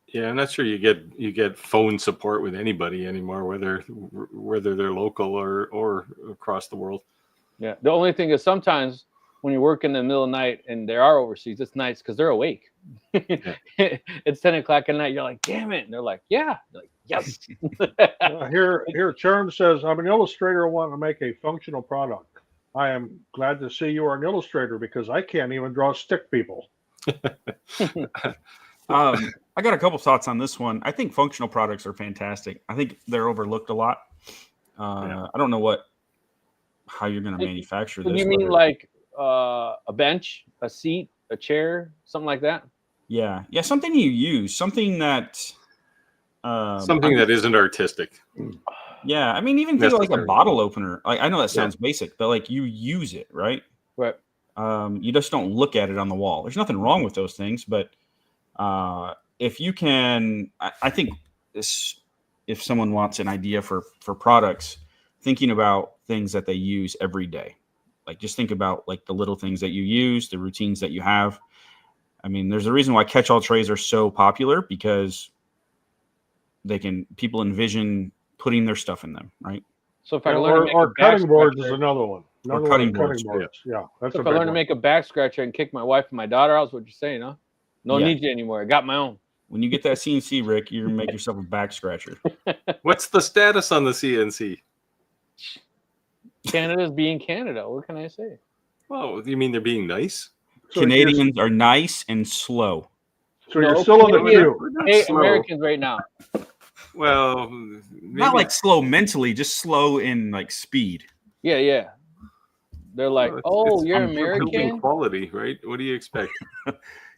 Yeah, I'm not sure you get phone support with anybody anymore, whether they're local or across the world. Yeah, the only thing is sometimes when you work in the middle of the night and they are overseas, it's nice because they're awake. Yeah. It's 10 o'clock at night. You're like, damn it. And they're like, yeah. They're like, yes. Here, Charm says, I'm an illustrator wanting to make a functional product. I am glad to see you are an illustrator because I can't even draw stick people. I got a couple thoughts on this one. I think functional products are fantastic. I think they're overlooked a lot. I don't know how you're going to manufacture this. You mean like a bench, a seat, a chair, something like that? Yeah, something you use, something that that isn't artistic. Yeah, I mean, even think like a bottle opener. Like, I know that sounds basic, but like you use it, right? Right. You just don't look at it on the wall. There's nothing wrong with those things, but if you can, I think if someone wants an idea for products, thinking about things that they use every day, like just think about like the little things that you use, the routines that you have. I mean, there's a reason why catch-all trays are so popular, because people envision putting their stuff in them, right? So if I learn to make or cutting boards is another one. Or cutting boards. Yeah, that's so if I learn to make a back scratcher and kick my wife and my daughter out, what you're saying, huh? No need you anymore. I got my own. When you get that CNC, Rick, you're gonna make yourself a back scratcher. What's the status on the CNC? Canada's being Canada. What can I say? Well, you mean they're being nice? So Canadians are nice and slow. So you're still in the queue. Hey, Americans right now. Well, not like slow mentally, just slow in like speed. Yeah. They're like, you're American. Quality, right? What do you expect?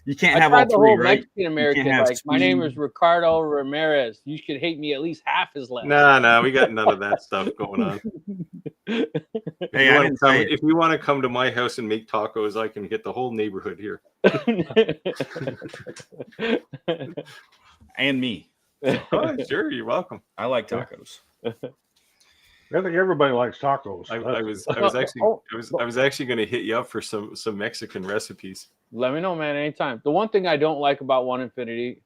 You can't have all the three, whole right? Mexican American. Like, my name is Ricardo Ramirez. You should hate me at least half as less. No, we got none of that stuff going on. Hey, if you want to come to my house and make tacos, I can get the whole neighborhood here. And me. Oh, sure, you're welcome. I like tacos. I think everybody likes tacos. I was actually going to hit you up for some Mexican recipes. Let me know, man, anytime. The one thing I don't like about One Infinity,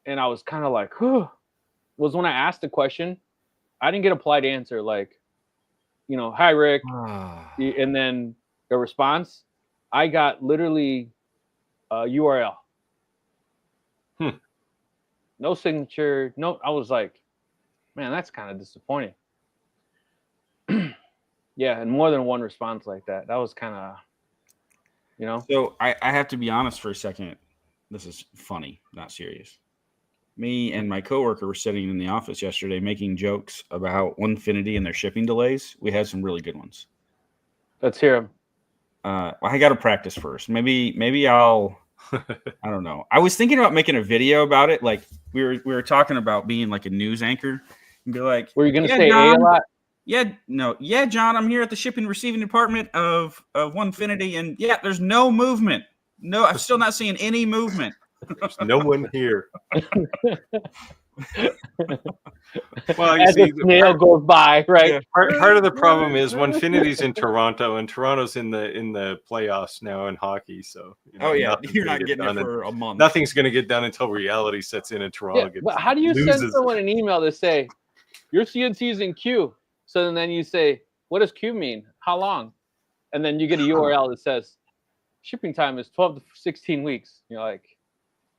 and I was kind of like, was when I asked the question, I didn't get a polite answer like, hi, Rick. And then the response, I got literally a URL. No signature. No, I was like, man, that's kind of disappointing. Yeah, and more than one response like that. That was kind of, So I have to be honest for a second. This is funny, not serious. Me and my coworker were sitting in the office yesterday making jokes about Onefinity and their shipping delays. We had some really good ones. Let's hear them. I got to practice first. Maybe I'll. I don't know. I was thinking about making a video about it. Like we were talking about being like a news anchor and be like, were you going to say John, a lot? Yeah, John, I'm here at the shipping and receiving department of Onefinity, and there's no movement. No, I'm still not seeing any movement. There's no one here. Well, as the snail goes by, right? Yeah. Part of the problem is Onefinity's in Toronto, and Toronto's in the playoffs now in hockey. So you're not getting it for a month. Nothing's going to get done until reality sets in and Toronto gets. But how do you send someone an email to say your CNC is in queue? So then you say, what does queue mean? How long? and then you get a URL that says shipping time is 12 to 16 weeks. You're like,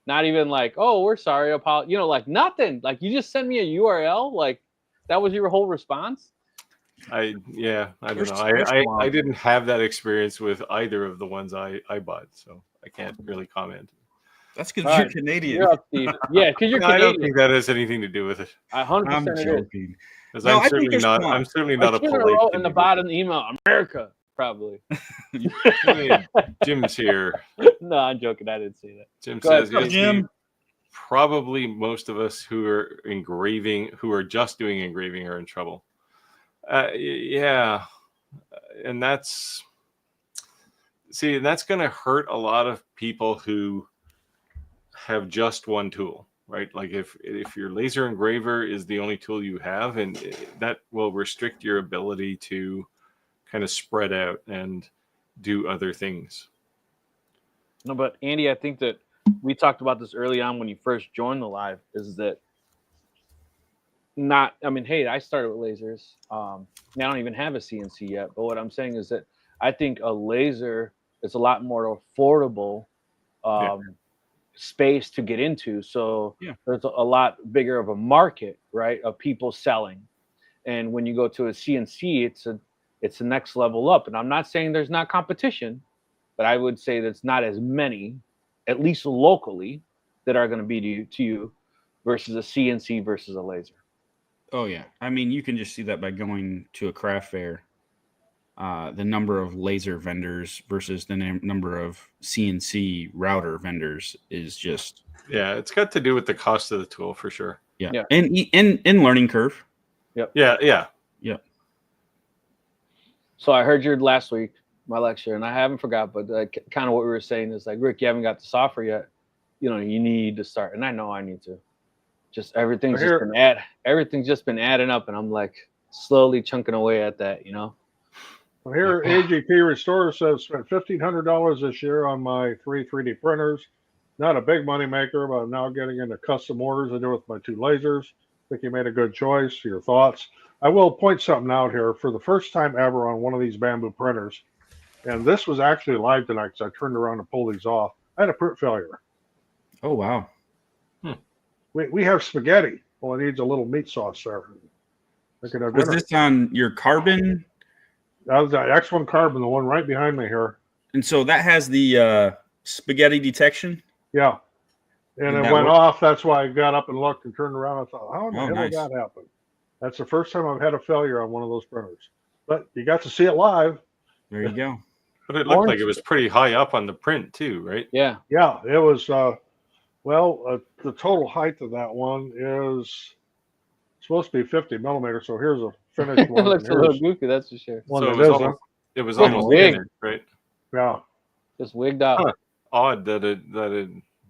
not even like, oh, we're sorry, like nothing. Like you just send me a URL, like that was your whole response. I don't know. I didn't have that experience with either of the ones I bought, so I can't really comment. That's because you're Canadian. You're up, Steve. Yeah, because you're Canadian. I don't think that has anything to do with it. 100% I'm joking. Because I'm certainly not a polite. Wrote in the bottom of the email, America, probably. Jim's here. No, I'm joking. I didn't say that. Jim Go says, ahead, Jim. Probably most of us who are just doing engraving are in trouble. Yeah, and that's going to hurt a lot of people who have just one tool, right? Like if your laser engraver is the only tool you have, and that will restrict your ability to kind of spread out and do other things. No, but Andy, I think that we talked about this early on when you first joined the live, is that hey, I started with lasers. I don't even have a CNC yet, but what I'm saying is that I think a laser is a lot more affordable space to get into. So there's a lot bigger of a market, right, of people selling. And when you go to a CNC, it's the next level up. And I'm not saying there's not competition, but I would say there's not as many, at least locally, that are going to be to you versus a CNC versus a laser. Oh, yeah. I mean, you can just see that by going to a craft fair. The number of laser vendors versus the number of CNC router vendors is just... Yeah, it's got to do with the cost of the tool for sure. Yeah. And learning curve. Yep. Yeah. So I heard your last week, my lecture, and I haven't forgot, but kind of what we were saying is like, Rick, you haven't got the software yet. You need to start. And I know I need to. Just everything's just been adding up, and I'm like slowly chunking away at that, Well, here, AGP Restore says spent $1,500 this year on my 3D printers. Not a big money maker, but I'm now getting into custom orders I do with my 2 lasers. I think you made a good choice. Your thoughts? I will point something out here. For the first time ever on one of these bamboo printers, and this was actually live tonight because I turned around and pulled these off, I had a print failure. Oh, wow. We have spaghetti. Well, it needs a little meat sauce there. Was this on your carbon? That was the X1 carbon, the one right behind me here. And so that has the spaghetti detection? Yeah. And it went off. That's why I got up and looked and turned around. I thought, how the hell did that happen? That's the first time I've had a failure on one of those printers. But you got to see it live. There you go. But it looked like it was pretty high up on the print too, right? Yeah. Yeah, it was. The total height of that one is supposed to be 50 millimeters. So here's a finished one. It looks a little goofy, that's for sure. It was almost finished, right? Yeah. Just wigged out. Huh. Odd that it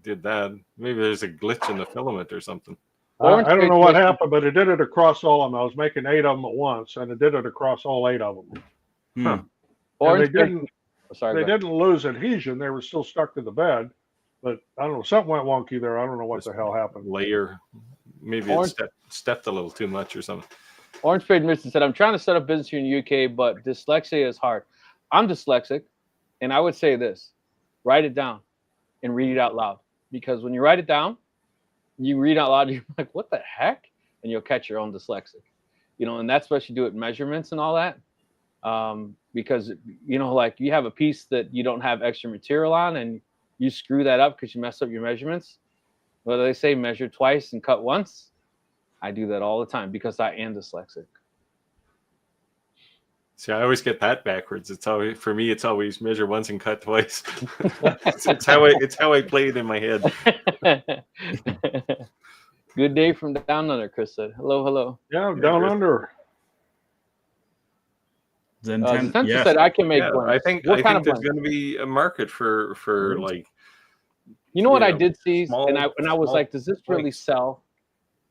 did that. Maybe there's a glitch in the filament or something. I don't know what happened, but it did it across all of them. I was making 8 of them at once, and it did it across all 8 of them. Huh. And they didn't lose adhesion. They were still stuck to the bed. But I don't know. Something went wonky there. I don't know what the hell happened. Layer. Maybe it stepped a little too much or something. Orange Trade Mission said, I'm trying to set up business here in the UK, but dyslexia is hard. I'm dyslexic, and I would say this. Write it down and read it out loud. Because when you write it down, you read out loud, you're like, what the heck? And you'll catch your own dyslexic. And that's what you do at measurements and all that. Because, like you have a piece that you don't have extra material on, and you screw that up because you messed up your measurements. Well, they say measure twice and cut once. I do that all the time because I am dyslexic. See, I always get that backwards. For me, it's always measure once and cut twice. it's how I play it in my head. Good day from down under, Chris said. Hello. Yeah, down under. Zenton said I can make one. I think there's going to be a market for like. What I did see, and I was like, does this really sell?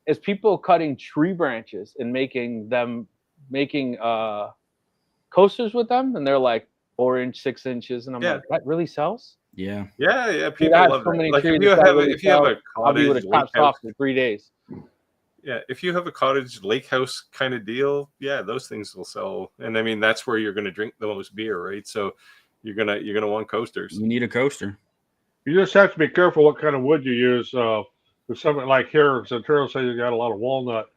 Is people cutting tree branches and making coasters with them, and they're like 4 inch, 6 inches, and I'm like, that really sells? Yeah. People love that. Like if you have a I'll be with a top lake house, for 3 days. Yeah, if you have a cottage lake house kind of deal, yeah, those things will sell. And I mean, that's where you're going to drink the most beer, right? So you're gonna want coasters. You need a coaster. You just have to be careful what kind of wood you use. If something like here, Centurion says you got a lot of walnut,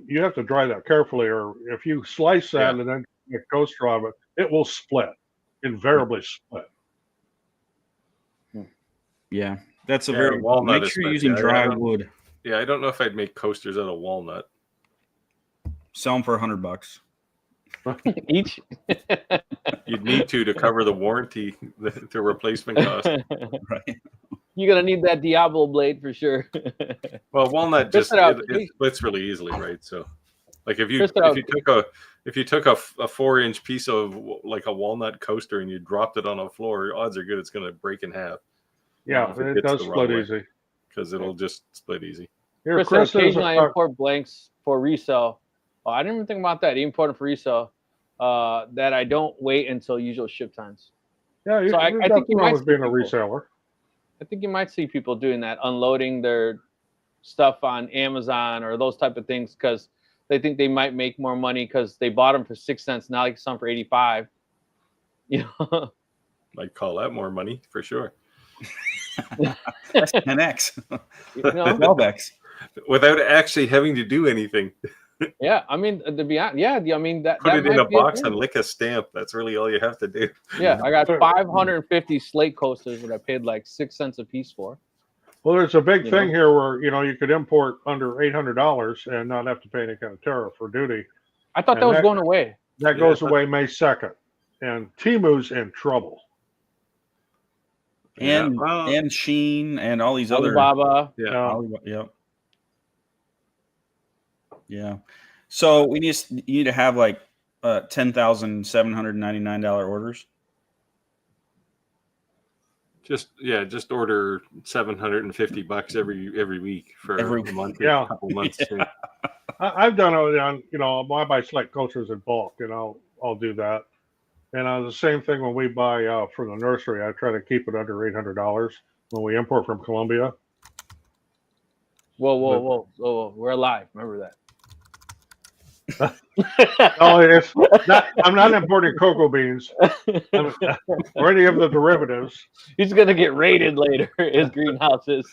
you have to dry that carefully, or if you slice that and then make a coaster out of it, it will split, invariably split. Yeah, that's a very walnut. Make sure you're using dry wood. Yeah, I don't know if I'd make coasters out of walnut. Sell them for $100 each. You'd need to cover the warranty, the replacement cost. Right. You're gonna need that Diablo blade for sure. Well, walnut just it splits really easily, right? So, like if you took a 4-inch piece of like a walnut coaster and you dropped it on a floor, odds are good it's going to break in half. Yeah, it does split easy because it'll just split easy. Here, Chris, occasionally I import blanks for resale. Oh, I didn't even think about that. Import them for resale. That I don't wait until usual ship times. Yeah, so I think you might being a reseller. I think you might see people doing that, unloading their stuff on Amazon or those type of things because they think they might make more money because they bought them for 6 cents. Now they can sell them for 85. You know, I'd call that more money for sure. That's 10x. You know? 12x. Without actually having to do anything. Yeah, I mean, to be honest, yeah, I mean that. Put it in a box and lick a stamp. That's really all you have to do. Yeah, I got 550 slate coasters that I paid like 6 cents a piece for. Well, there's a big thing here where you could import under $800 and not have to pay any kind of tariff or duty. I thought that was going away. That goes away May 2nd, and Temu's in trouble. And Sheen and all these Alibaba. Yeah. So you need to have like $10,799 orders. Just order $750 every week for a month, a couple months. Yeah. I've done it on I buy select coasters in bulk, and I'll do that. And the same thing when we buy from the nursery, I try to keep it under $800 when we import from Colombia. Whoa! We're alive. Remember that. No, it's not. I'm not importing cocoa beans or any of the derivatives. He's gonna get raided later. His greenhouses.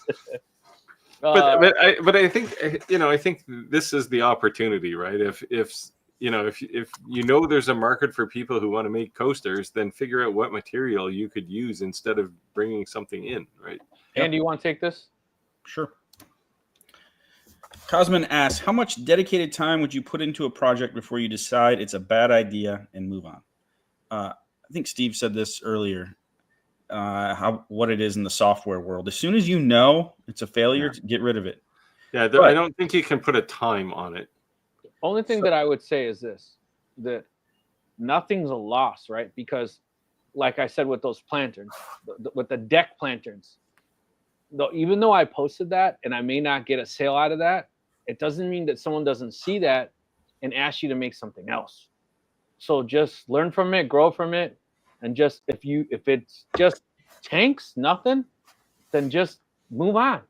But I think I think this is the opportunity, right? If there's a market for people who want to make coasters, then figure out what material you could use instead of bringing something in, right? Andy, you want to take this? Sure. Cosman asks, how much dedicated time would you put into a project before you decide it's a bad idea and move on? I think Steve said this earlier, what it is in the software world. As soon as you know it's a failure, get rid of it. Yeah, I don't think you can put a time on it. Only thing that I would say is this, that nothing's a loss, right? Because like I said with those planterns, with the deck planterns, even though I posted that and I may not get a sale out of that, it doesn't mean that someone doesn't see that and ask you to make something else. So just learn from it, grow from it, and just if it's just tanks, nothing, then just move on.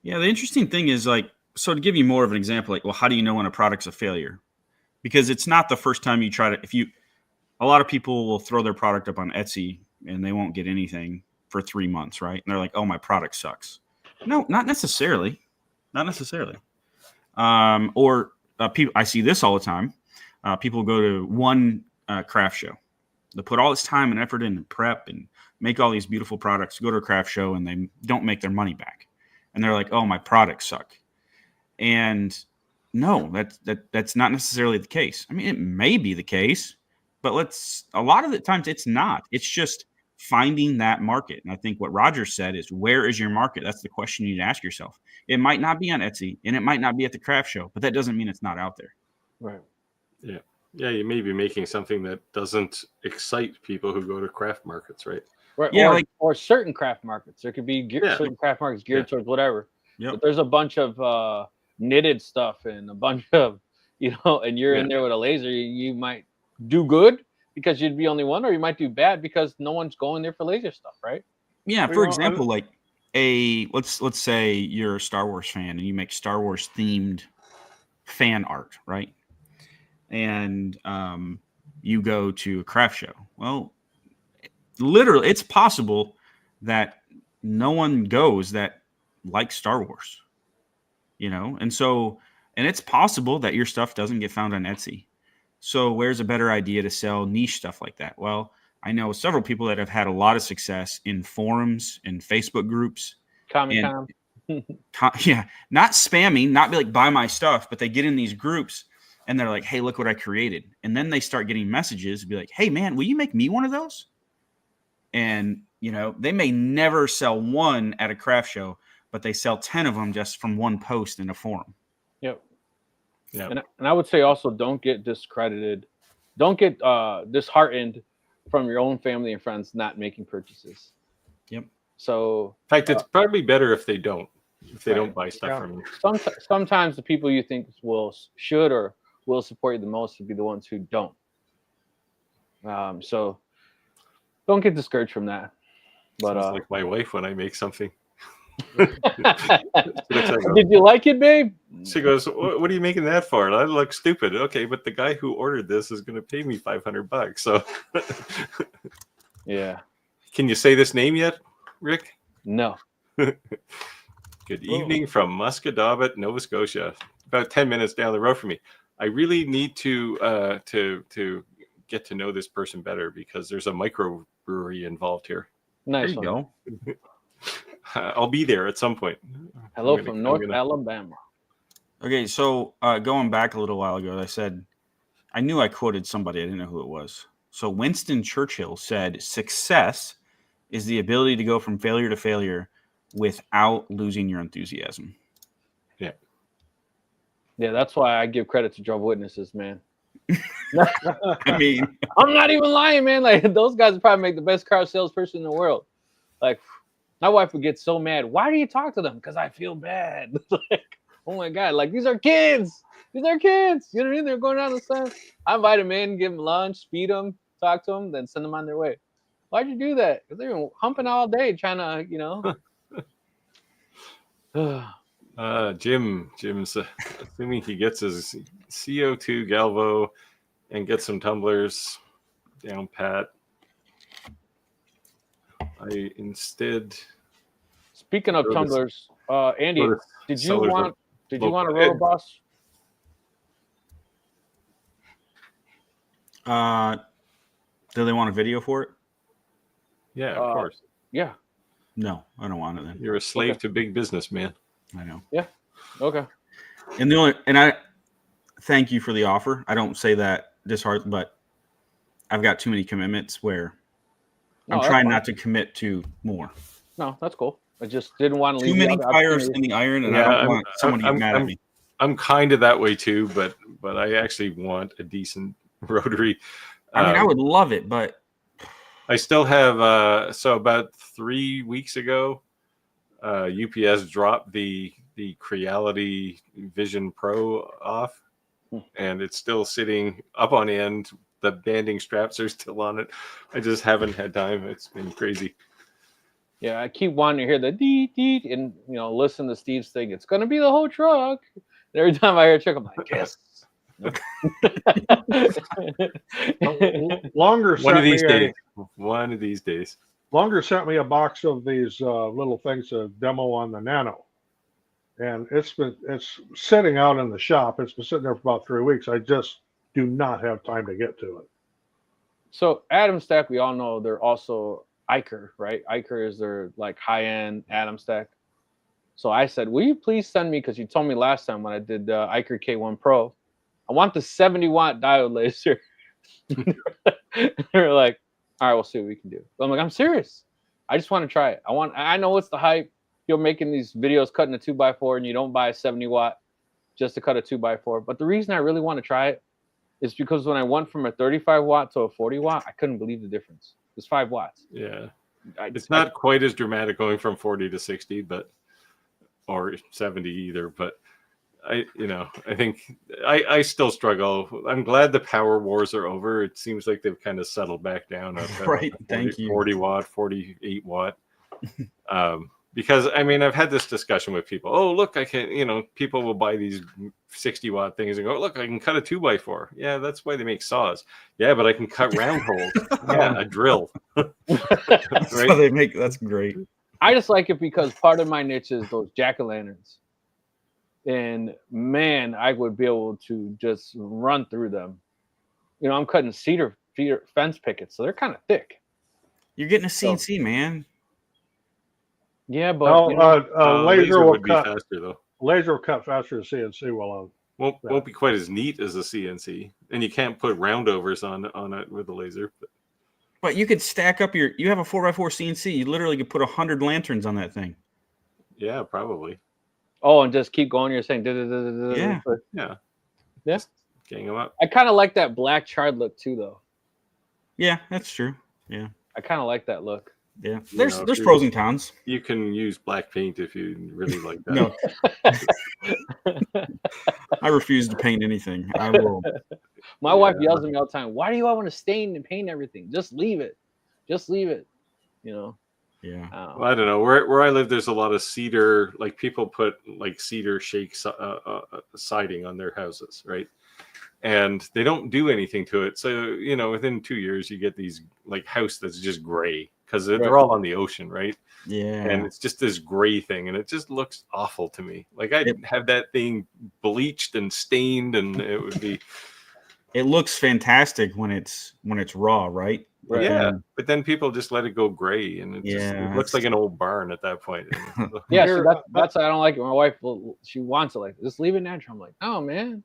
Yeah, the interesting thing is so to give you more of an example, how do you know when a product's a failure? Because it's not the first time you try to. A lot of people will throw their product up on Etsy and they won't get anything for 3 months, right? And they're like, "Oh, my product sucks." No, not necessarily. Not necessarily. People. I see this all the time. People go to one craft show. They put all this time and effort in and prep and make all these beautiful products. Go to a craft show and they don't make their money back, and they're like, "Oh, my products suck." And no, that's not necessarily the case. I mean, it may be the case, but a lot of the times it's not. It's just finding that market. And I think what Roger said is, where is your market? That's the question you need to ask yourself. It might not be on Etsy and it might not be at the craft show, but that doesn't mean it's not out there. Right. Yeah. Yeah. You may be making something that doesn't excite people who go to craft markets, right? Right. Yeah. Or certain craft markets. There could be certain craft markets geared towards whatever. Yep. But there's a bunch of knitted stuff and a bunch of, and you're in there with a laser, you might do good because you'd be only one, or you might do bad because no one's going there for laser stuff, right? Yeah. For example, let's say you're a Star Wars fan and you make Star Wars themed fan art, right? And you go to a craft show. Well, literally, it's possible that no one goes that likes Star Wars, and it's possible that your stuff doesn't get found on Etsy. So where's a better idea to sell niche stuff like that? Well, I know several people that have had a lot of success in forums and Facebook groups. Comic-Con. Yeah, not spamming, not be like, buy my stuff, but they get in these groups and they're like, hey, look what I created. And then they start getting messages, be like, hey, man, will you make me one of those? And, they may never sell one at a craft show, but they sell 10 of them just from one post in a forum. Yep. Yeah. And I would say also don't get discredited. Don't get disheartened from your own family and friends not making purchases. Yep. So In fact, it's probably better if they don't buy stuff Yeah. from you. sometimes the people you think should or will support you the most would be the ones who don't. So don't get discouraged from that. But Sounds like my wife when I make something. did you like it, babe? She goes, "What are you making that for?" And I look stupid. Okay, but the guy who ordered this is going to pay me $500. So, Yeah. can you say this name yet, Rick? No. Good evening from Muscadabat, Nova Scotia. About 10 minutes down the road from me. I really need to get to know this person better because there's a microbrewery involved here. Nice There you one. go. I'll be there at some point. Hello I'm from gonna- North I'm gonna- Alabama. Okay, so going back a little while ago, I said, I knew I quoted somebody. I didn't know who it was. So Winston Churchill said, success is the ability to go from failure to failure without losing your enthusiasm. Yeah, that's why I give credit to Jehovah's Witnesses, man. I mean, I'm not even lying, man. Like those guys would probably make the best car salesperson in the world. Like my wife would get so mad. Why do you talk to them? Because I feel bad. Like, oh my God, like these are kids. These are kids. You know what I mean? They're going down the sun. I invite them in, give them lunch, feed them, talk to them, then send them on their way. Why'd you do that? Because they've been humping all day trying to, Jim's assuming he gets his CO2 Galvo and gets some tumblers down pat. I instead. Speaking of Go to- tumblers, Andy, go to did you sellers want of a local- roto boss? do they want a video for it? Yeah, of course. Yeah. No, I don't want it then. You're a slave Okay. to big business, man. I know. Okay. And I thank you for the offer. I don't say that disheartened, but I've got too many commitments where No, I'm that's trying fine. not to commit to more. No, that's cool. I just didn't want to leave Too many the fires opportunity. in the iron, and Yeah, I don't want someone to get mad at me. I'm kind of that way too, but I actually want a decent rotary. I mean, I would love it, but I still have so about 3 weeks ago, UPS dropped the Creality Vision Pro off, and it's still sitting up on end. The banding straps are still on it. I just haven't had time. It's been crazy. Yeah, I keep wanting to hear the deet deet and listen to Steve's thing. It's gonna be the whole truck. And every time I hear a truck, I'm like, yes. Longer One of sent these me days. One of these days. Longer sent me a box of these little things to demo on the Nano, and it's sitting out in the shop. It's been sitting there for about 3 weeks. I just do not have time to get to it. So Atom Stack, we all know they're also Iker, right? Iker is their like high-end Atom Stack. So I said, will you please send me, because you told me last time when I did the Iker K1 Pro, I want the 70-watt diode laser. They're like, all right, we'll see what we can do. But I'm like, I'm serious. I just want to try it. I know it's the hype. You're making these videos cutting a 2x4 and you don't buy a 70-watt just to cut a 2x4. But the reason I really want to try it is because when I went from a 35-watt to a 40-watt, I couldn't believe the difference. It's 5 watts. Yeah. It's not quite as dramatic going from 40 to 60, or 70 either. But I think I still struggle. I'm glad the power wars are over. It seems like they've kind of settled back down. Right. Thank you. 40 watt, 48 watt. Because I mean, I've had this discussion with people. Oh, look, I can, people will buy these 60-watt things and go, look, I can cut a 2x4. Yeah, that's why they make saws. Yeah, but I can cut round holes. Yeah, a drill. That's Right? how they make. That's great. I just like it because part of my niche is those jack-o'-lanterns. And man, I would be able to just run through them. I'm cutting cedar fence pickets, so they're kind of thick. You're getting a CNC, man. Yeah, but laser will would be cut faster though. Laser will cut faster than CNC will. Won't be quite as neat as a CNC, and you can't put roundovers on it with a laser. But you could stack up you have a 4x4 CNC. You literally could put 100 lanterns on that thing. Yeah, probably. Oh, and just keep going. You're saying, yeah, yeah. Just gang them up. I kind of like that black charred look too, though. Yeah, that's true. Yeah, I kind of like that look. Yeah, there's pros and cons. You can use black paint if you really like that. No, I refuse to paint anything. I will. My wife yells at me all the time. Why do you want to stain and paint everything? Just leave it. Just leave it. Yeah. Well, I don't know. Where I live, there's a lot of cedar. Like people put like cedar shake siding on their houses, right? And they don't do anything to it. So within 2 years, you get these like house that's just gray because they're all on the ocean, right? Yeah. And it's just this gray thing, and it just looks awful to me. Like I'd have that thing bleached and stained, and it would be. It looks fantastic when it's raw, right? Right. Yeah, but then people just let it go gray, and it looks like an old barn at that point. Yeah, see, that's why I don't like it. My wife, she wants it like just leave it natural. I'm like, oh man,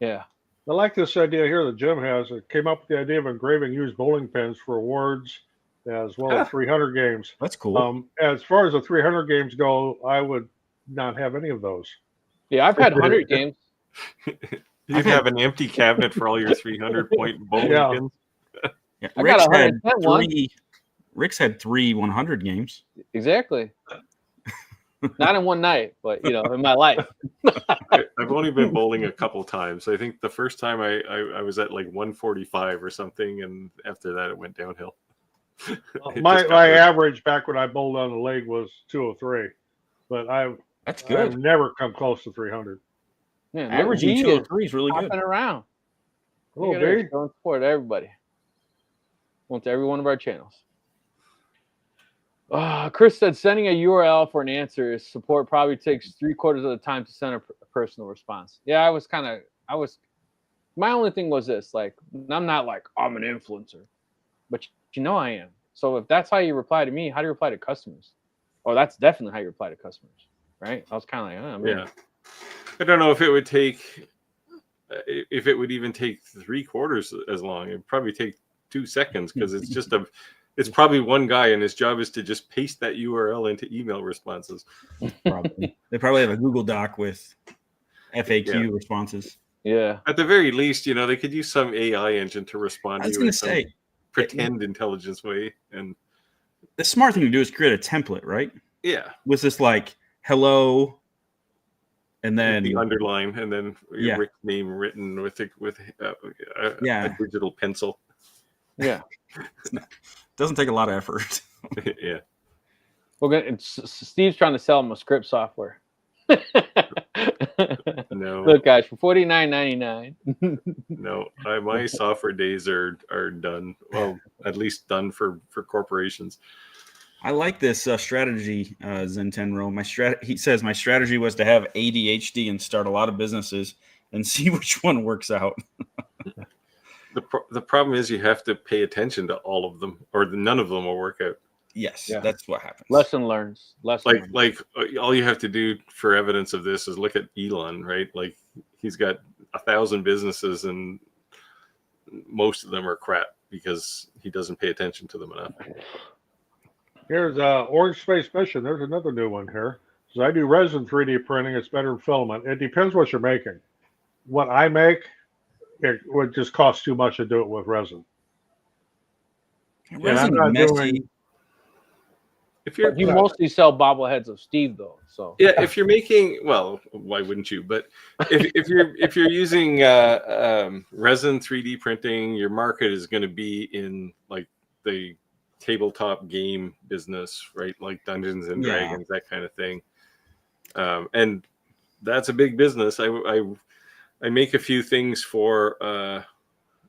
yeah. I like this idea here that Jim has. It came up with the idea of engraving used bowling pins for awards as well as 300 games. That's cool. As far as the 300 games go, I would not have any of those. Yeah, I've had 100 games. You have an empty cabinet for all your 300-point bowling pins. Yeah. I got 110 Rick's had 3 100 games. Exactly. Not in one night, but in my life. I've only been bowling a couple times. I think the first time I was at like 145 or something, and after that it went downhill. My average back when I bowled on the leg was 203, but that's good. I've never come close to 300. Man, averaging 203 is really good. Hopping around. Little big. Don't support everybody. Went to every one of our channels. Chris said sending a URL for an answer support probably takes 3/4 of the time to send a personal response. Yeah, my only thing was this, like, I'm not like, I'm an influencer, but I am. So if that's how you reply to me, how do you reply to customers? Oh, that's definitely how you reply to customers, right? I was kind of like, oh, man. Yeah. I don't know if it would even take 3/4 as long. It'd probably take 2 seconds because it's probably one guy and his job is to just paste that URL into email responses. Probably. They probably have a Google Doc with FAQ responses. Yeah. At the very least, they could use some AI engine to respond to you in some pretend intelligence way. And the smart thing to do is create a template, right? Yeah. With this like hello, and then the underline, and then Rick's name written with a digital pencil. Yeah. Doesn't take a lot of effort. Yeah. Steve's trying to sell him a script software. No. Look, guys, for $49.99. No, my software days are done. Well, at least done for corporations. I like this strategy, Zentenro. He says my strategy was to have ADHD and start a lot of businesses and see which one works out. The problem is you have to pay attention to all of them, or none of them will work out. Yes, that's what happens. Lesson learned. Like all you have to do for evidence of this is look at Elon, right? Like he's got 1,000 businesses and most of them are crap because he doesn't pay attention to them enough. Here's Orange Space Mission. There's another new one here. So I do resin 3D printing. It's better than filament. It depends what you're making. What I make, it would just cost too much to do it with resin. Resin messy. You mostly sell bobbleheads of Steve, though. So yeah, if you're making, well, why wouldn't you? But if you're using resin 3D printing, your market is going to be in like the tabletop game business, right? Like Dungeons and Yeah. Dragons, that kind of thing. And that's a big business. I make a few things for.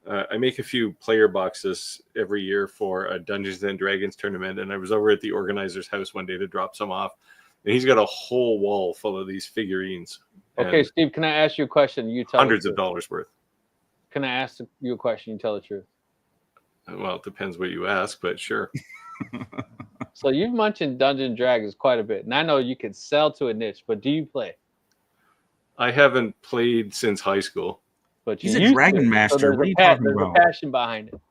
I make a few player boxes every year for a Dungeons and Dragons tournament, and I was over at the organizer's house one day to drop some off, and he's got a whole wall full of these figurines. Okay, Steve, can I ask you a question? You tell hundreds of dollars worth. Can I ask you a question? You tell the truth. Well, it depends what you ask, but sure. So you've mentioned Dungeons and Dragons quite a bit, and I know you can sell to a niche, but do you play? I haven't played since high school. But He's a dragon master. What are you talking about? There's a passion behind it.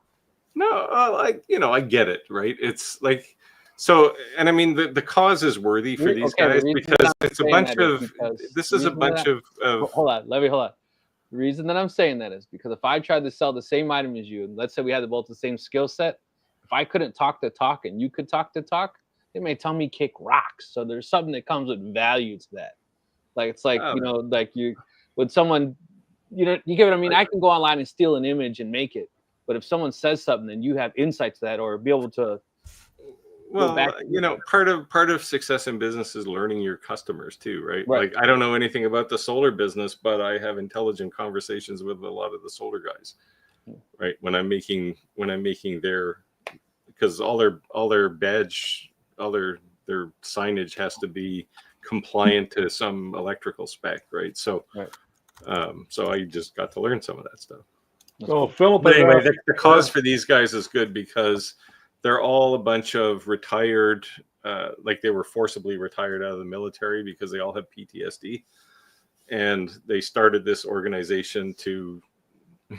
No, I get it, right? It's like, so, and I mean, the cause is worthy for these guys because it's a bunch of, this is a bunch of. Hold on. The reason that I'm saying that is because if I tried to sell the same item as you, and let's say we had both the same skill set, if I couldn't talk the talk and you could talk the talk, they may tell me kick rocks. So there's something that comes with value to that. Like, it's like, like with someone, you get what I mean? I can go online and steal an image and make it. But if someone says something and you have insight to that or be able to. Well, part of success in business is learning your customers too, right? Like, I don't know anything about the solar business, but I have intelligent conversations with a lot of the solar guys, right? When I'm making their, because all their badge, their signage has to be compliant to some electrical spec, right? So, so I just got to learn some of that stuff. So Philip, but anyway, the cause for these guys is good because they're all a bunch of retired, like they were forcibly retired out of the military because they all have PTSD. And they started this organization to,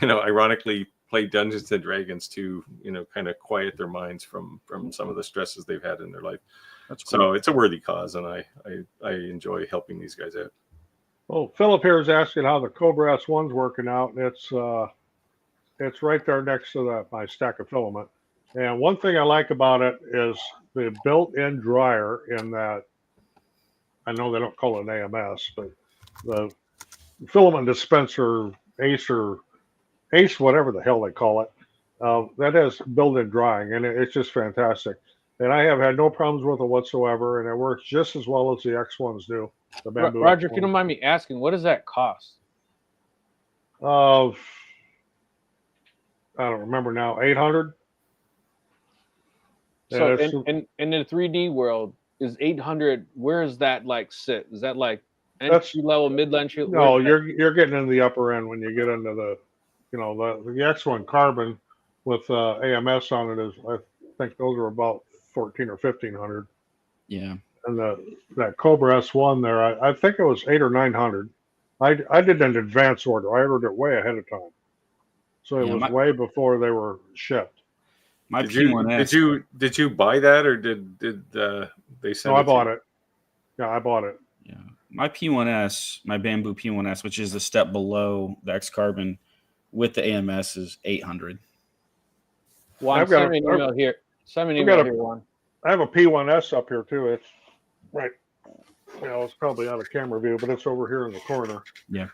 ironically play Dungeons and Dragons to, kind of quiet their minds from some of the stresses they've had in their life. That's cool. So it's a worthy cause, and I enjoy helping these guys out. Well, Philip here is asking how the Cobra S1's working out, and it's right there next to my stack of filament. And one thing I like about it is the built-in dryer in that, I know they don't call it an AMS, but the filament dispenser, Ace, whatever the hell they call it, that has built-in drying, and it's just fantastic. And I have had no problems with it whatsoever, and it works just as well as the X1s do. The bamboo Roger, X1s. if you don't mind me asking, what does that cost? I don't remember now, 800. So in the 3D world, is 800? Where is that like sit? Is that like entry level, mid entry? No, you're getting into the upper end when you get into the, the X1 carbon with AMS on it is, I think those are about 14 or 1500. Yeah. And that Cobra S1 there, I think it was 800 or 900. I did an advance order. I ordered it way ahead of time, so it was way before they were shipped. My P1S. Did you buy that or did they send? No, I bought it. Yeah, I bought it. Yeah, my P1S, my bamboo P1S, which is the step below the X Carbon, with the AMS is 800. Juan, send me an email here. Send me an email here, Juan. I have a P1S up here too. It's right. It's probably out of camera view, but it's over here in the corner. Yeah.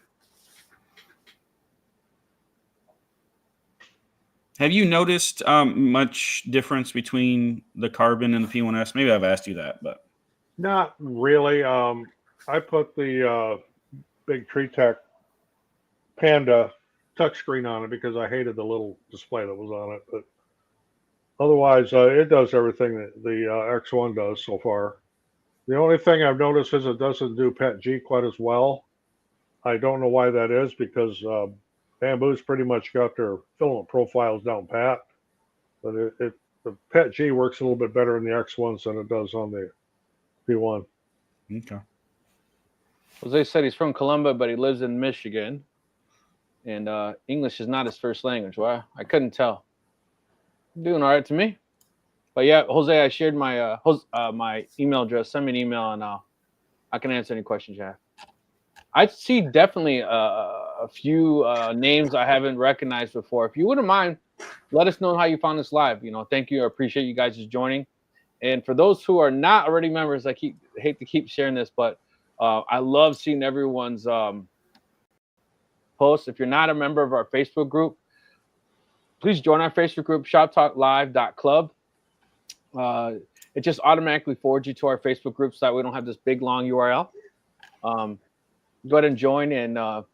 Have you noticed much difference between the Carbon and the P1S? Maybe I've asked you that, but not really. I put the big Tree Tech Panda touchscreen on it because I hated the little display that was on it. But otherwise, it does everything that the X1 does so far. The only thing I've noticed is it doesn't do PET-G quite as well. I don't know why that is because Bamboo's pretty much got their filament profiles down pat, but the PET-G works a little bit better in the X1s than it does on the P1. Okay. Jose said he's from Columbia, but he lives in Michigan, and English is not his first language. Well, I couldn't tell. Doing all right to me. But yeah, Jose, I shared my my email address. Send me an email, and I can answer any questions you have. I see definitely a few names I haven't recognized before. If you wouldn't mind, let us know how you found this live. Thank you. I appreciate you guys just joining. And for those who are not already members, I hate to keep sharing this, but I love seeing everyone's posts. If you're not a member of our Facebook group, please join our Facebook group, shoptalklive.club. it just automatically forwards you to our Facebook group so that we don't have this big long URL. Go ahead and join, and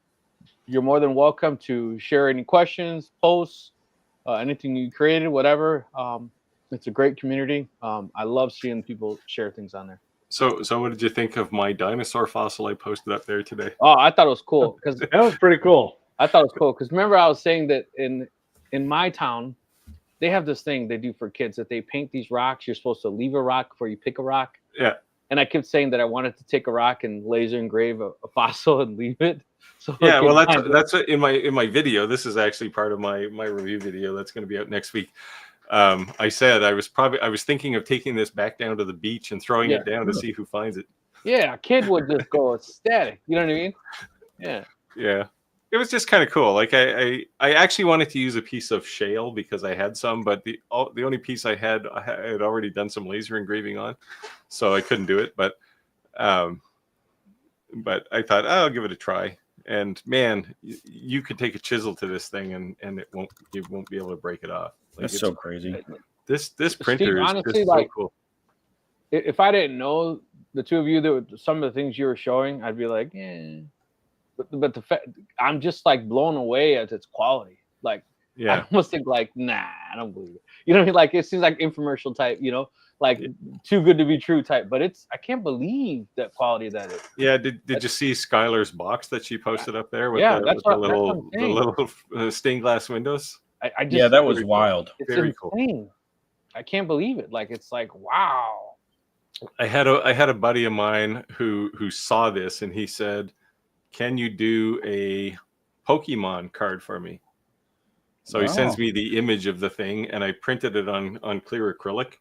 you're more than welcome to share any questions, posts, anything you created, whatever. It's a great community. I love seeing people share things on there. So what did you think of my dinosaur fossil I posted up there today? Oh, I thought it was cool because That was pretty cool. I thought it was cool because remember I was saying that in my town they have this thing they do for kids that they paint these rocks. You're supposed to leave a rock before you pick a rock. Yeah. And I kept saying that I wanted to take a rock and laser engrave a fossil and leave it. So yeah, well, that's in my video. This is actually part of my review video that's going to be out next week. I said I was thinking of taking this back down to the beach and throwing it down to see who finds it. Yeah, a kid would just go ecstatic. You know what I mean? Yeah. Yeah. It was just kind of cool. Like I actually wanted to use a piece of shale because I had some, but the only piece I had already done some laser engraving on, so I couldn't do it. But I thought I'll give it a try. And man, you could take a chisel to this thing and you won't be able to break it off. Like, That's so crazy. This printer Steve, is honestly, just like, so cool. If I didn't know the two of you, that some of the things you were showing, I'd be like, yeah. But the fact I'm just like blown away at its quality. Like, yeah, I almost think like, nah, I don't believe it. You know what I mean? Like, it seems like infomercial type. You know, like too good to be true type. But I can't believe that quality that is. Yeah, did you see Skylar's box that she posted up there with that's the little stained glass windows? I just, yeah, that was wild. It's very insane. Cool. I can't believe it. Like, it's like, wow. I had a buddy of mine who saw this and he said, "Can you do a Pokemon card for me?" So he sends me the image of the thing, and I printed it on clear acrylic.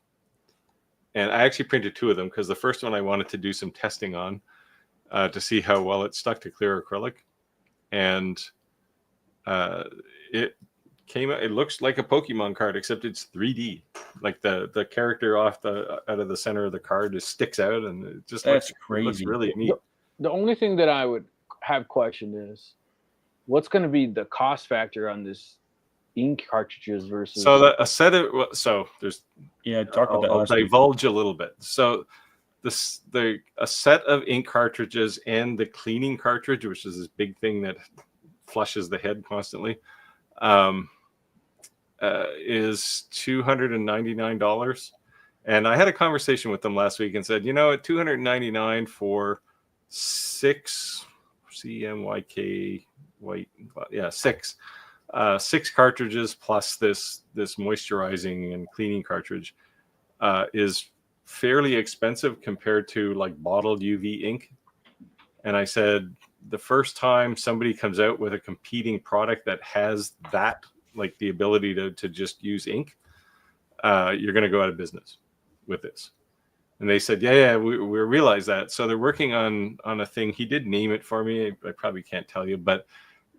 And I actually printed two of them because the first one I wanted to do some testing on to see how well it stuck to clear acrylic, and it came out. It looks like a Pokemon card, except it's 3D. Like the character out of the center of the card just sticks out, and it just looks really neat. The only thing that I would have questioned is what's going to be the cost factor on this ink cartridges versus there's talk about that. I'll divulge a little bit. So a set of ink cartridges and the cleaning cartridge, which is this big thing that flushes the head constantly, is $299. And I had a conversation with them last week and said, at $299 for 6 CMYK white, six cartridges plus this moisturizing and cleaning cartridge is fairly expensive compared to like bottled UV ink. And I said, the first time somebody comes out with a competing product that has that, like the ability to just use ink, you're going to go out of business with this. And they said, yeah, we realize that. So they're working on a thing. He did name it for me. I probably can't tell you, but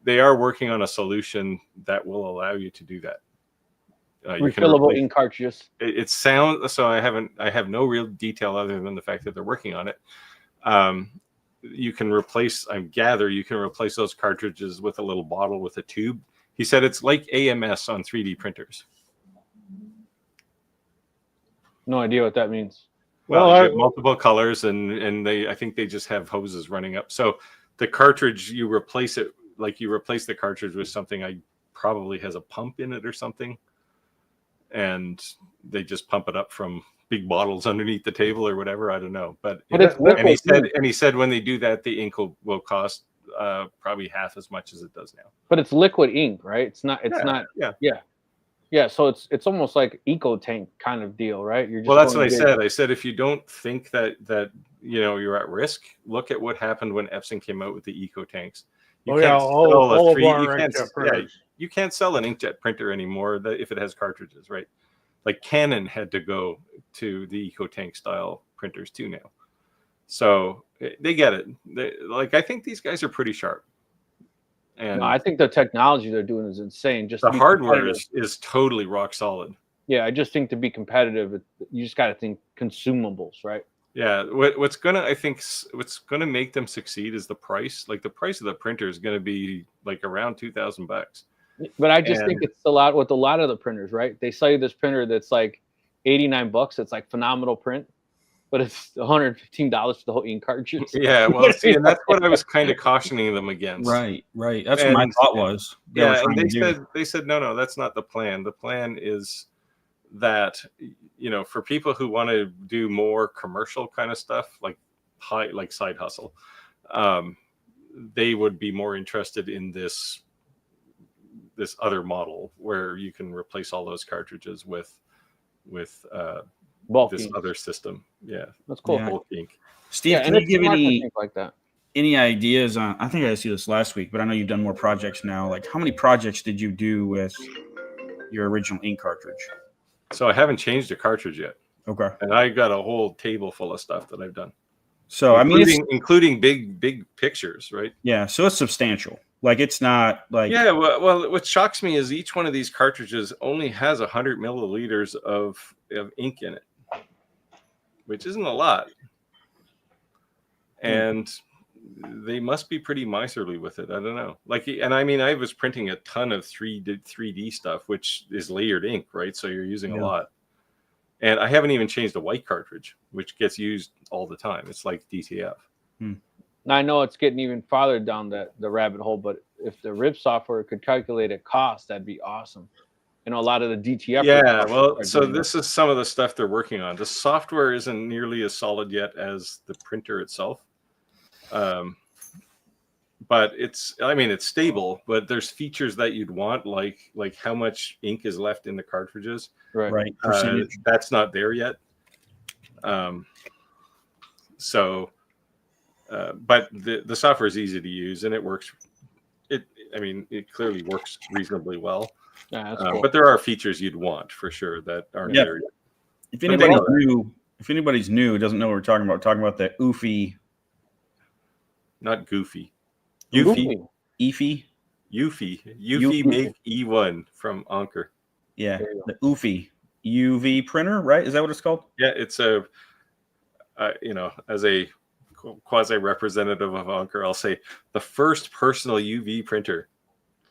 they are working on a solution that will allow you to do that. Refillable ink cartridges. It sounds so. I have no real detail other than the fact that they're working on it. You can replace. I gather you can replace those cartridges with a little bottle with a tube. He said it's like AMS on 3D printers. No idea what that means. Well, you have multiple colors, and I think they just have hoses running up. So the cartridge, you replace it like you replace the cartridge with something probably has a pump in it or something, and they just pump it up from big bottles underneath the table or whatever. I don't know, but he said when they do that, the ink will cost probably half as much as it does now. But it's liquid ink, right? It's not. Yeah, so it's almost like eco tank kind of deal, right? You're just that's what I said. I said if you don't think that you're at risk, look at what happened when Epson came out with the eco tanks. You can't sell an inkjet printer anymore if it has cartridges, right? Like Canon had to go to the eco tank style printers too now. So they get it. I think these guys are pretty sharp. And I think the technology they're doing is insane. Just the hardware is totally rock solid. Yeah, I just think to be competitive, you just got to think consumables, right? Yeah, what's gonna make them succeed is the price. Like the price of the printer is gonna be like around $2,000. But I just think it's a lot with a lot of the printers, right? They sell you this printer that's like $89. It's like phenomenal print, but it's $115 for the whole ink cartridge. Yeah, well, see, and that's what I was kind of cautioning them against. Right. That's what my And- thought was. They were Yeah, and trying to do. they said no, that's not the plan. The plan is that, you know, for people who want to do more commercial kind of stuff, like side hustle, they would be more interested in this other model where you can replace all those cartridges with Bulk this ink. other system. Yeah, That's cool. Yeah. bulk ink. Steve, Yeah, can and you it's give smart to any think like that. ideas on? I think I asked you this last week, but I know you've done more projects now. Like, how many projects did you do with your original ink cartridge? So I haven't changed the cartridge yet, Okay. and I got a whole table full of stuff that I've done. So I mean, it's, including big pictures, right? yeah. So it's substantial. Like, it's not like, Yeah. Well, what shocks me is each one of these cartridges only has 100 milliliters of ink in it, which isn't a lot. And they must be pretty miserly with it. I don't know. Like, and I mean, I was printing a ton of 3D stuff, which is layered ink, right? So you're using a lot. And I haven't even changed the white cartridge, which gets used all the time. It's like DTF. Now I know it's getting even farther down the rabbit hole, but if the RIP software could calculate a cost, that'd be awesome. You know, a lot of the DTF. Yeah, well, so this is some of the stuff they're working on. The software isn't nearly as solid yet as the printer itself. But it's stable, but there's features that you'd want, like how much ink is left in the cartridges. Right. Percentage. That's not there yet. But the software is easy to use and it works. It clearly works reasonably well. Yeah, that's cool. But there are features you'd want for sure that aren't there yet. If anybody's new, doesn't know what we're talking about the Eufy. Not Goofy. Eufy. Eufy make E1 from Anker. Yeah, the Eufy UV printer, right? Is that what it's called? Yeah, it's a as a quasi representative of Anker, I'll say the first personal UV printer.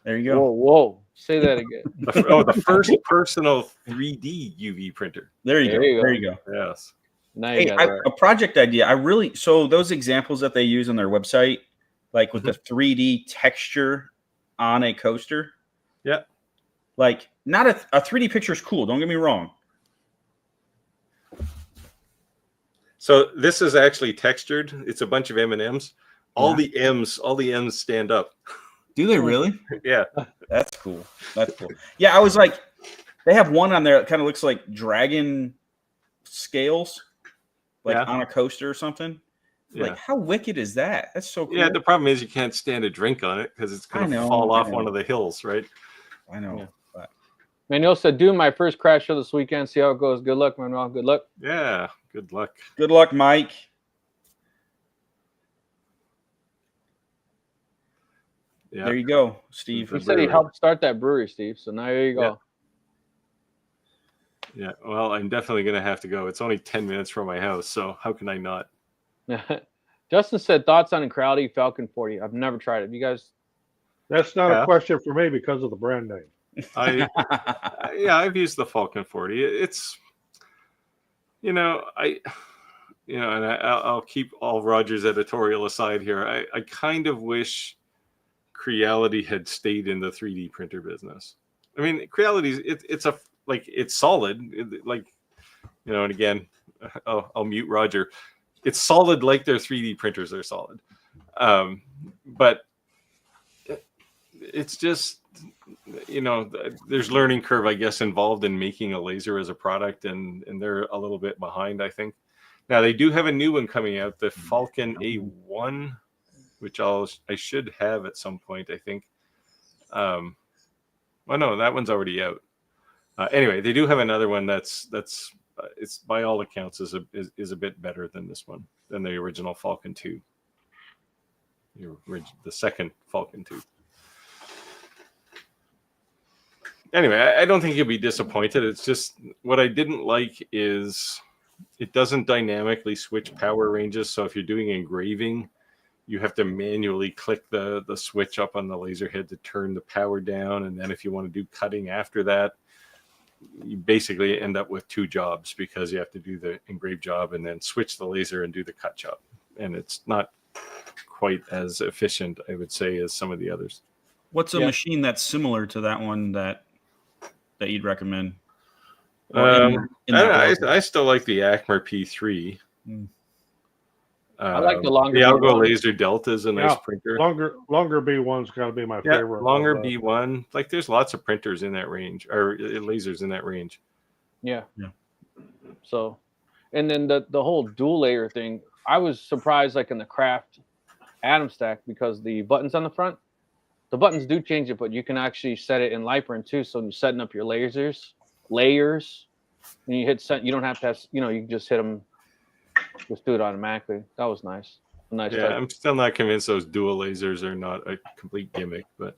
There you go. Whoa! Say that again. The first personal 3D UV printer. There you go. Yes. Now you got it. A project idea. So those examples that they use on their website, like with the 3D texture on a coaster. Yeah. Like, not a 3D picture is cool. Don't get me wrong. So this is actually textured. It's a bunch of M&Ms. All the M's stand up. Do they really? Yeah. That's cool. Yeah, I was like, they have one on there that kind of looks like dragon scales, on a coaster or something. Yeah. Like, how wicked is that? That's so cool. Yeah, the problem is you can't stand a drink on it because it's going to fall off one of the hills, right? I know. Yeah. Manuel said, doing my first crash show this weekend. See how it goes. Good luck, Manuel. Good luck. Yeah, good luck. Good luck, Mike. Yeah. There you go, Steve. He said he helped start that brewery, Steve. So now there you go. Yeah, well, I'm definitely going to have to go. It's only 10 minutes from my house, so how can I not? Justin said, thoughts on Creality Falcon 40. I've never tried it. You guys? That's not a question for me because of the brand name. I've used the Falcon 40. It's, and I'll keep all Roger's editorial aside here. I kind of wish Creality had stayed in the 3D printer business. I mean, Creality, it's solid. And again, I'll mute Roger. It's solid like their 3D printers are solid. But it's just, there's learning curve, I guess, involved in making a laser as a product, and they're a little bit behind, I think. Now, they do have a new one coming out, the Falcon A1, which I should have at some point, I think. Well, no, that one's already out. Anyway, they do have another one that's it's by all accounts is a bit better than this one, than the original Falcon 2. The second Falcon 2. Anyway, I don't think you'll be disappointed. It's just what I didn't like is it doesn't dynamically switch power ranges. So if you're doing engraving, you have to manually click the switch up on the laser head to turn the power down. And then if you want to do cutting after that, you basically end up with 2 jobs because you have to do the engrave job and then switch the laser and do the cut job. And it's not quite as efficient, I would say, as some of the others. What's a machine that's similar to that one that you'd recommend? I still like the Acmer P3. I like the longer the Algo B1. Laser Delta is a nice printer. Longer B1's got to be my favorite. Longer B1. Like there's lots of printers in that range, or lasers in that range. Yeah. So, and then the whole dual layer thing, I was surprised, like in the Craft Atom Stack, because the buttons on the front, the buttons do change it, but you can actually set it in Lightburn too. So when you're setting up your layers, and you hit set, you don't have to have, you can just hit them, just do it automatically. That was nice. I'm still not convinced those dual lasers are not a complete gimmick, but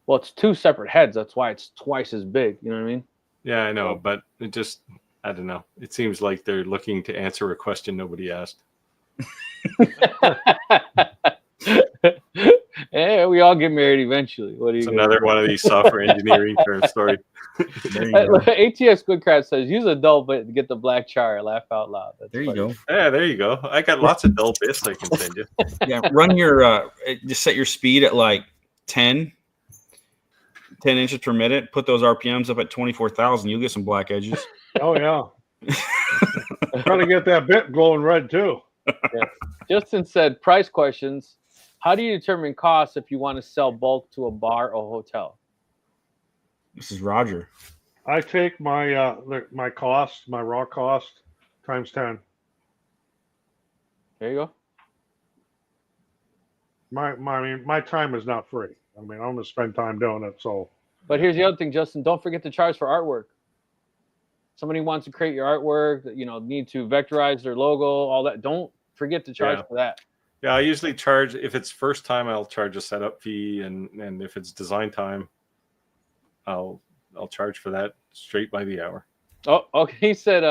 well, it's 2 separate heads. That's why it's twice as big. You know what I mean? Yeah, I know, but it just, I don't know. It seems like they're looking to answer a question nobody asked. Yeah, we all get married eventually. What do you? It's another one of these software engineering terms. Sorry. ATX Goodcraft says use a dull bit to get the black char. Laugh out loud. That's there funny. you go. Yeah, there you go. I got lots of dull bits I can send you. Yeah, run your just set your speed at like 10 inches per minute. Put those RPMs up at 24,000. You'll get some black edges. Oh yeah. Trying to get that bit glowing red too. Yeah. Justin said, price questions. How do you determine costs if you want to sell bulk to a bar or hotel? This is Roger. I take my my cost, my raw cost, times 10. There you go. My time is not free. I mean, I'm going to spend time doing it. So, but here's the other thing, Justin. Don't forget to charge for artwork. Somebody wants to create your artwork, need to vectorize their logo, all that. Don't forget to charge for that. Yeah, I usually charge, if it's first time, I'll charge a setup fee, and if it's design time, I'll charge for that straight by the hour. Oh, okay. He said,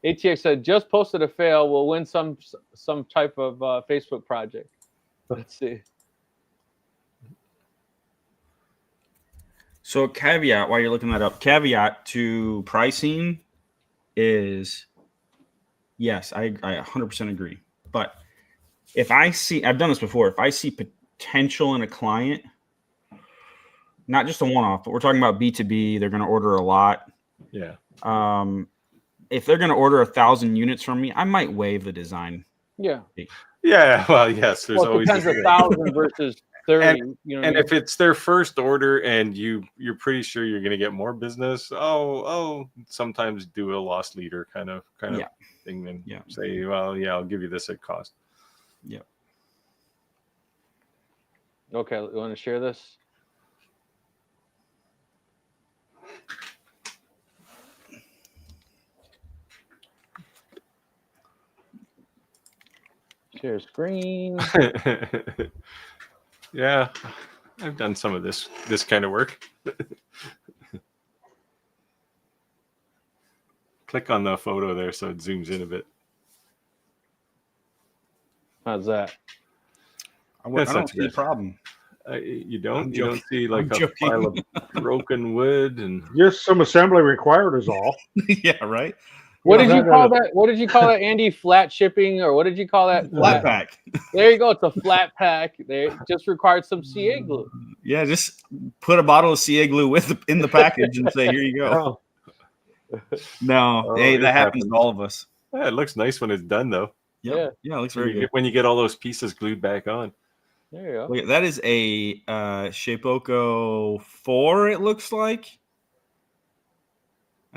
ATX said, just posted a fail. We'll win some type of Facebook project. Let's see. So a caveat, while you're looking that up, caveat to pricing is, yes, I 100% agree. But if I see, I've done this before, if I see potential in a client, not just a one-off, but we're talking about B2B, they're going to order a lot. Yeah. If they're going to order 1,000 units from me, I might waive the design. Yeah. Yeah. Well, yes. There's always depends 1,000 versus 30. And if it's their first order and you're pretty sure you're going to get more business, sometimes do a loss leader kind of thing, and say, well, yeah, I'll give you this at cost. Yeah. Okay, you want to share this? Share screen. Yeah, I've done some of this kind of work. Click on the photo there so it zooms in a bit. How's that? I don't see the problem. You don't see like a pile of broken wood and just some assembly required is all. Yeah, right. What did you call that? What did you call that, Andy? Flat shipping, or what did you call that? Flat pack. There you go. It's a flat pack. There, just required some CA glue. Yeah, just put a bottle of CA glue in the package and say, "Here you go." No, hey, that happens to all of us. Yeah, it looks nice when it's done, though. Yeah, it looks very good when you get all those pieces glued back on. There you go. Look, that is a Shapeoko 4. It looks like.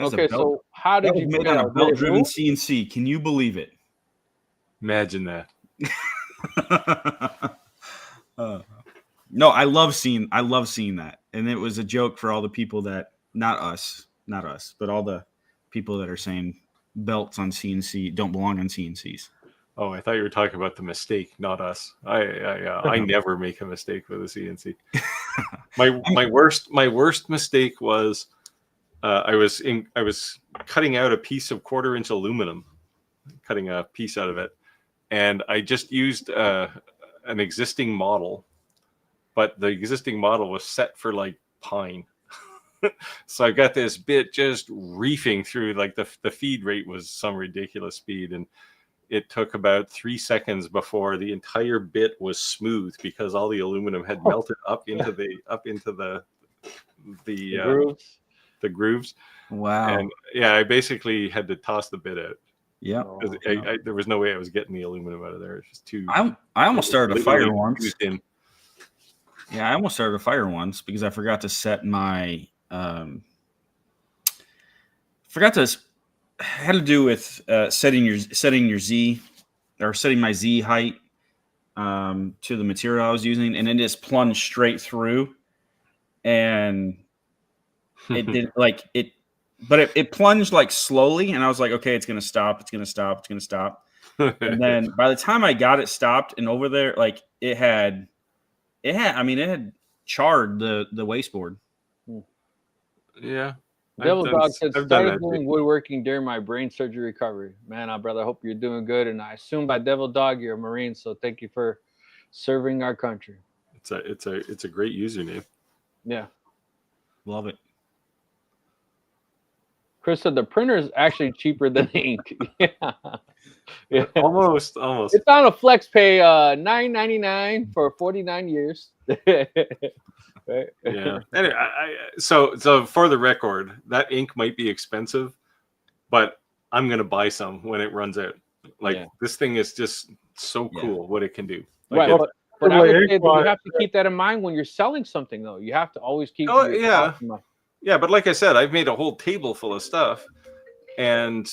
Okay, so how did you make on a belt-driven CNC? Can you believe it? Imagine that. No, I love seeing that, and it was a joke for all the people that not us, but all the people that are saying belts on CNC don't belong on CNCs. Oh, I thought you were talking about the mistake, not us. I never make a mistake with a CNC. My worst mistake was I was cutting out a piece of 1/4-inch aluminum, cutting a piece out of it, and I just used an existing model, but the existing model was set for like pine. So I got this bit just reefing through, like the feed rate was some ridiculous speed, and it took about 3 seconds before the entire bit was smooth because all the aluminum had melted up into the grooves. the grooves. Wow. And yeah, I basically had to toss the bit out. Yeah. Because there was no way I was getting the aluminum out of there. It's just too. I almost started a fire once. fused in. Yeah, I almost started a fire once because I forgot to set my had to do with setting your Z or setting my Z height to the material I was using, and it just plunged straight through, and it did like it, but it plunged like slowly, and I was like, okay, it's gonna stop, it's gonna stop, it's gonna stop, and then by the time I got it stopped and over there, like it had charred the wasteboard. Yeah. Devil Dog said, started doing woodworking during my brain surgery recovery. Man, brother, I hope you're doing good. And I assume by Devil Dog, you're a Marine. So thank you for serving our country. It's a great username. Yeah. Love it. Chris said the printer is actually cheaper than ink. Yeah. Almost. It's on a flex pay $9.99 for 49 years. Right? Yeah. Anyway, so for the record, that ink might be expensive, but I'm gonna buy some when it runs out. This thing is just so cool what it can do. Right. But I would say that you have to keep that in mind when you're selling something, though. You have to always keep. Oh yeah. Yeah, but like I said, I've made a whole table full of stuff, and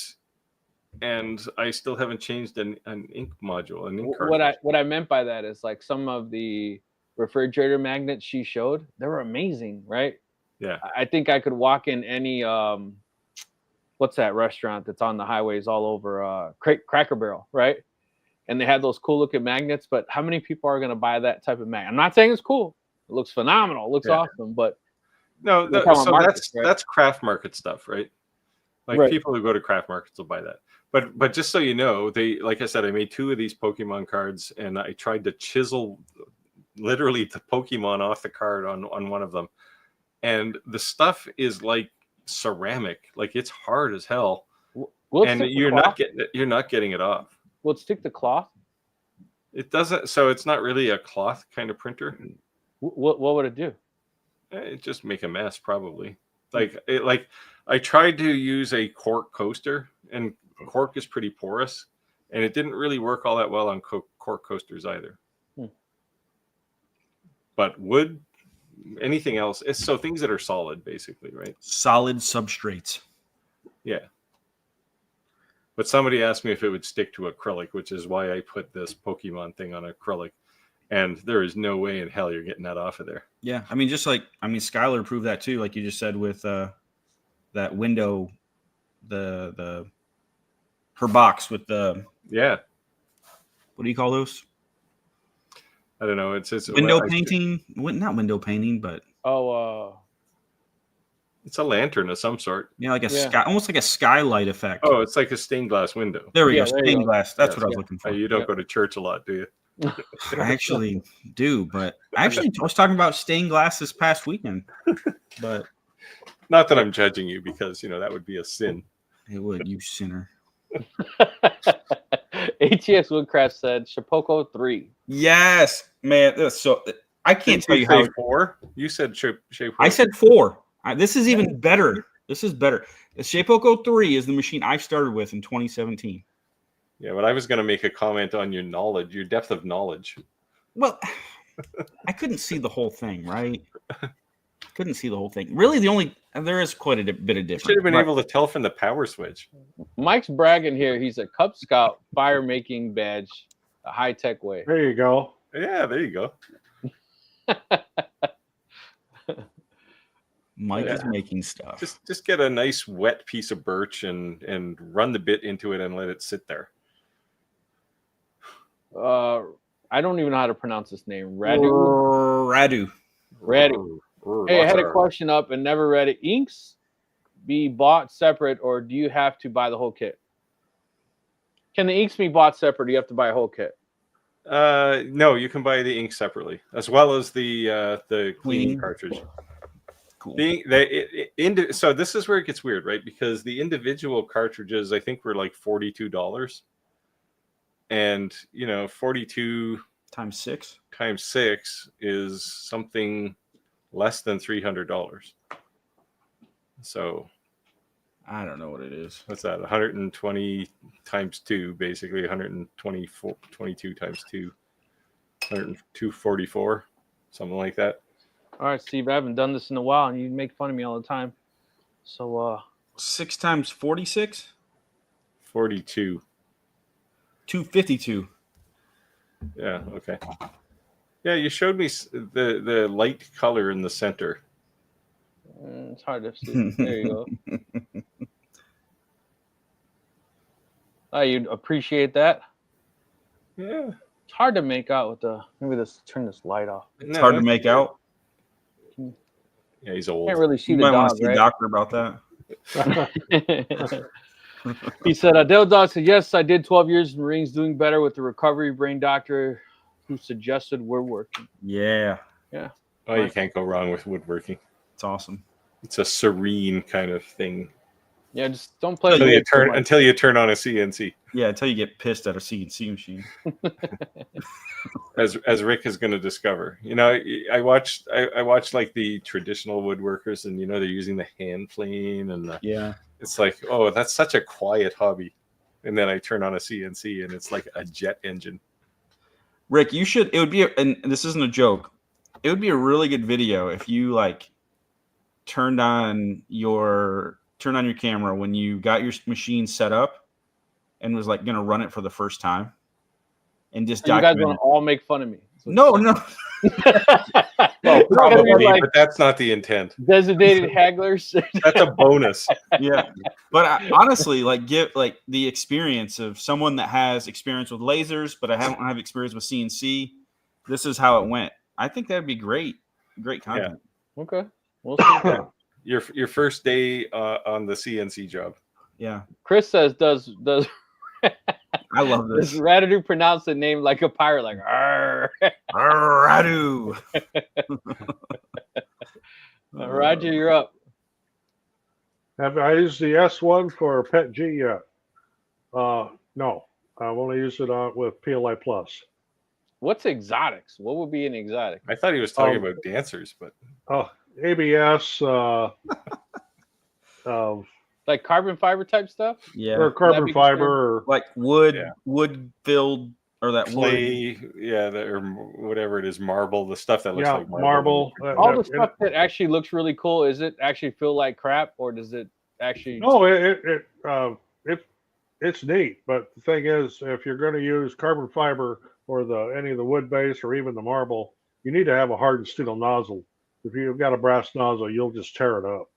I still haven't changed an ink module, an ink cartridge. What I meant by that is like some of the refrigerator magnets she showed, they were amazing, right? Yeah. I think I could walk in any what's that restaurant that's on the highways all over Cracker Barrel, right? And they had those cool looking magnets, but how many people are going to buy that type of magnet? I'm not saying it's cool. It looks phenomenal. It looks awesome, but no, that's craft market stuff, right? Like people who go to craft markets will buy that. But just so you know, like I said, I made 2 of these Pokemon cards, and I tried to chisel literally the Pokemon off the card on one of them, and the stuff is like ceramic, like it's hard as hell, and you're not getting it off. Will it stick to cloth? It doesn't. So it's not really a cloth kind of printer. What would it do? It just make a mess, probably. Like I tried to use a cork coaster, and cork is pretty porous, and it didn't really work all that well on cork coasters either. But wood, anything else, so things that are solid, basically, right? Solid substrates. Yeah. But somebody asked me if it would stick to acrylic, which is why I put this Pokemon thing on acrylic. And there is no way in hell you're getting that off of there. Yeah. I mean, Skylar proved that too, like you just said with that window, her box with the... Yeah. What do you call those? I don't know. It's window painting. Not window painting, but it's a lantern of some sort. Yeah, like sky, almost like a skylight effect. Oh, it's like a stained glass window. There we go. Stained glass. That's what I was looking for. You don't go to church a lot, do you? I actually do, but I was talking about stained glass this past weekend. But not that I'm judging you, because that would be a sin. It would, you sinner. ATS Woodcraft said Shapoko 3. Yes, man. So I can't tell you how 4. You said Shape 4. I said 4. This is even better. This is better. The Shapoko 3 is the machine I started with in 2017. Yeah, but I was going to make a comment on your knowledge, your depth of knowledge. Well, I couldn't see the whole thing, right? Couldn't see the whole thing. Really, there is quite a bit of difference. You should have been able to tell from the power switch. Mike's bragging here. He's a Cub Scout fire making badge, a high tech way. There you go. Yeah, there you go. Mike is making stuff. Just get a nice wet piece of birch and run the bit into it and let it sit there. I don't even know how to pronounce this name. Radu. Hey, I had a question up and never read it. Inks be bought separate, or do you have to buy the whole kit? Can the inks be bought separate? Or do you have to buy a whole kit? No, you can buy the ink separately, as well as the cleaning cartridge. cool. So this is where it gets weird, right? Because the individual cartridges, I think, were like $42, and 42 times 6 is something less than $300. So I don't know what it is. what's that? 120 times 2, basically 22 times 2, 244, something like that. All right, Steve, I haven't done this in a while, and you make fun of me all the time. So 6 times 46? 42. 252. Yeah, okay. Yeah, you showed me the light color in the center. it's hard to see. There you go. Oh, you'd appreciate that. Yeah. It's hard to make out with the. Maybe turn this light off. It's hard to make out. Yeah, he's old. Can't really see You the might want dog, to see a right? doctor about that. He said, Dale Dog said, yes, I did 12 years in Marines, doing better with the recovery brain doctor who suggested woodworking. Yeah. Oh, you can't go wrong with woodworking. It's awesome. It's a serene kind of thing Yeah, just don't play until with you it too much. until you turn on a CNC. Yeah, until you get pissed at a CNC machine. As Rick is going to discover. I watched like the traditional woodworkers, and they're using the hand plane, and Yeah. it's like, oh, that's such a quiet hobby. And then I turn on a CNC, and it's like a jet engine. Rick, it would be, and this isn't a joke, it would be a really good video if you like turned on your camera when you got your machine set up and was like going to run it for the first time, and just You guys document want it. to all make fun of me. No. Well, probably, like but that's not the intent. designated hagglers. That's a bonus. Yeah, but honestly, like give like the experience of someone that has experience with lasers, but I don't have experience with CNC. This is how it went. I think that'd be great content. Okay, we'll see. Your first day on the CNC job. Yeah, Chris says, does I love this. does Radu pronounce the name like a pirate, like "Arr"? Radu. Roger, you're up. Have I used the S1 for Pet G yet? No. I've only used it with PLI Plus. What's exotics? What would be an exotic? I thought he was talking about dancers, but ABS, Like carbon fiber type stuff? Yeah, or carbon fiber, or like wood filled, or that clay, wood. or whatever it is, marble, the stuff that looks like marble. All the stuff that actually looks really cool, is it actually feel like crap, or does it actually? No, it's neat. But the thing is, if you're going to use carbon fiber or any of the wood base or even the marble, you need to have a hardened steel nozzle. If you've got a brass nozzle, you'll just tear it up.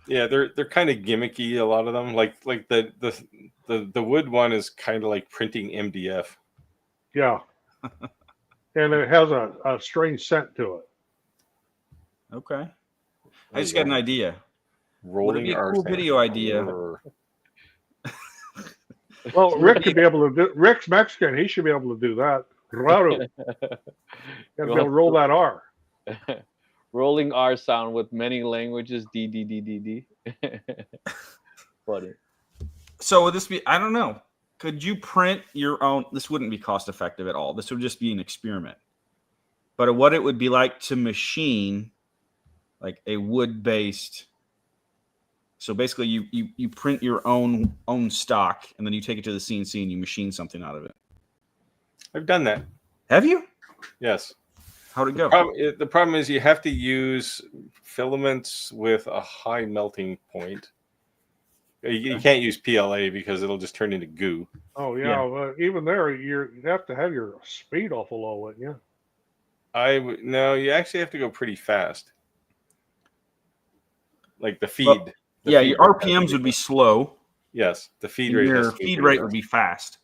Yeah, they're kind of gimmicky. A lot of them, like the wood one, is kind of like printing MDF. Yeah, and it has a strange scent to it. Okay, I just got an idea. Rolling Would it be a cool video idea? Well, Rick could be able to do. Rick's Mexican; he should be able to do that. Radu, got to be able to roll that R. Rolling R sound with many languages. D D D D D. Funny. So would this be? I don't know. Could you print your own? This wouldn't be cost effective at all. This would just be an experiment. But what it would be like to machine, like a wood based. So basically, you print your own stock, and then you take it to the CNC and you machine something out of it. I've done that. Have you? Yes. How'd it go? The problem is you have to use filaments with a high melting point. You can't use PLA because it'll just turn into goo. Oh yeah, but even there, you have to have your speed awful low, wouldn't you? No, you actually have to go pretty fast. Like the feed. Well, your RPMs would be slow. Yes, the feed and rate. Your feed rate would be fast.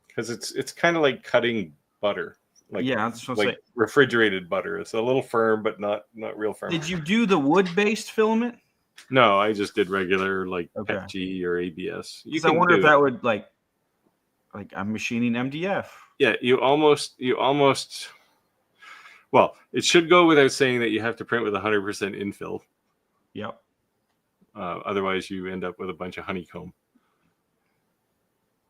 Because it's kind of like cutting butter. Like, that's what I'm like saying. refrigerated butter. It's a little firm, but not real firm. Did you do the wood-based filament? No, I just did regular like Okay. FG or ABS. I wonder if that would like I'm machining MDF. Yeah, you almost Well, it should go without saying that you have to print with 100% infill. Yep. Otherwise, you end up with a bunch of honeycomb.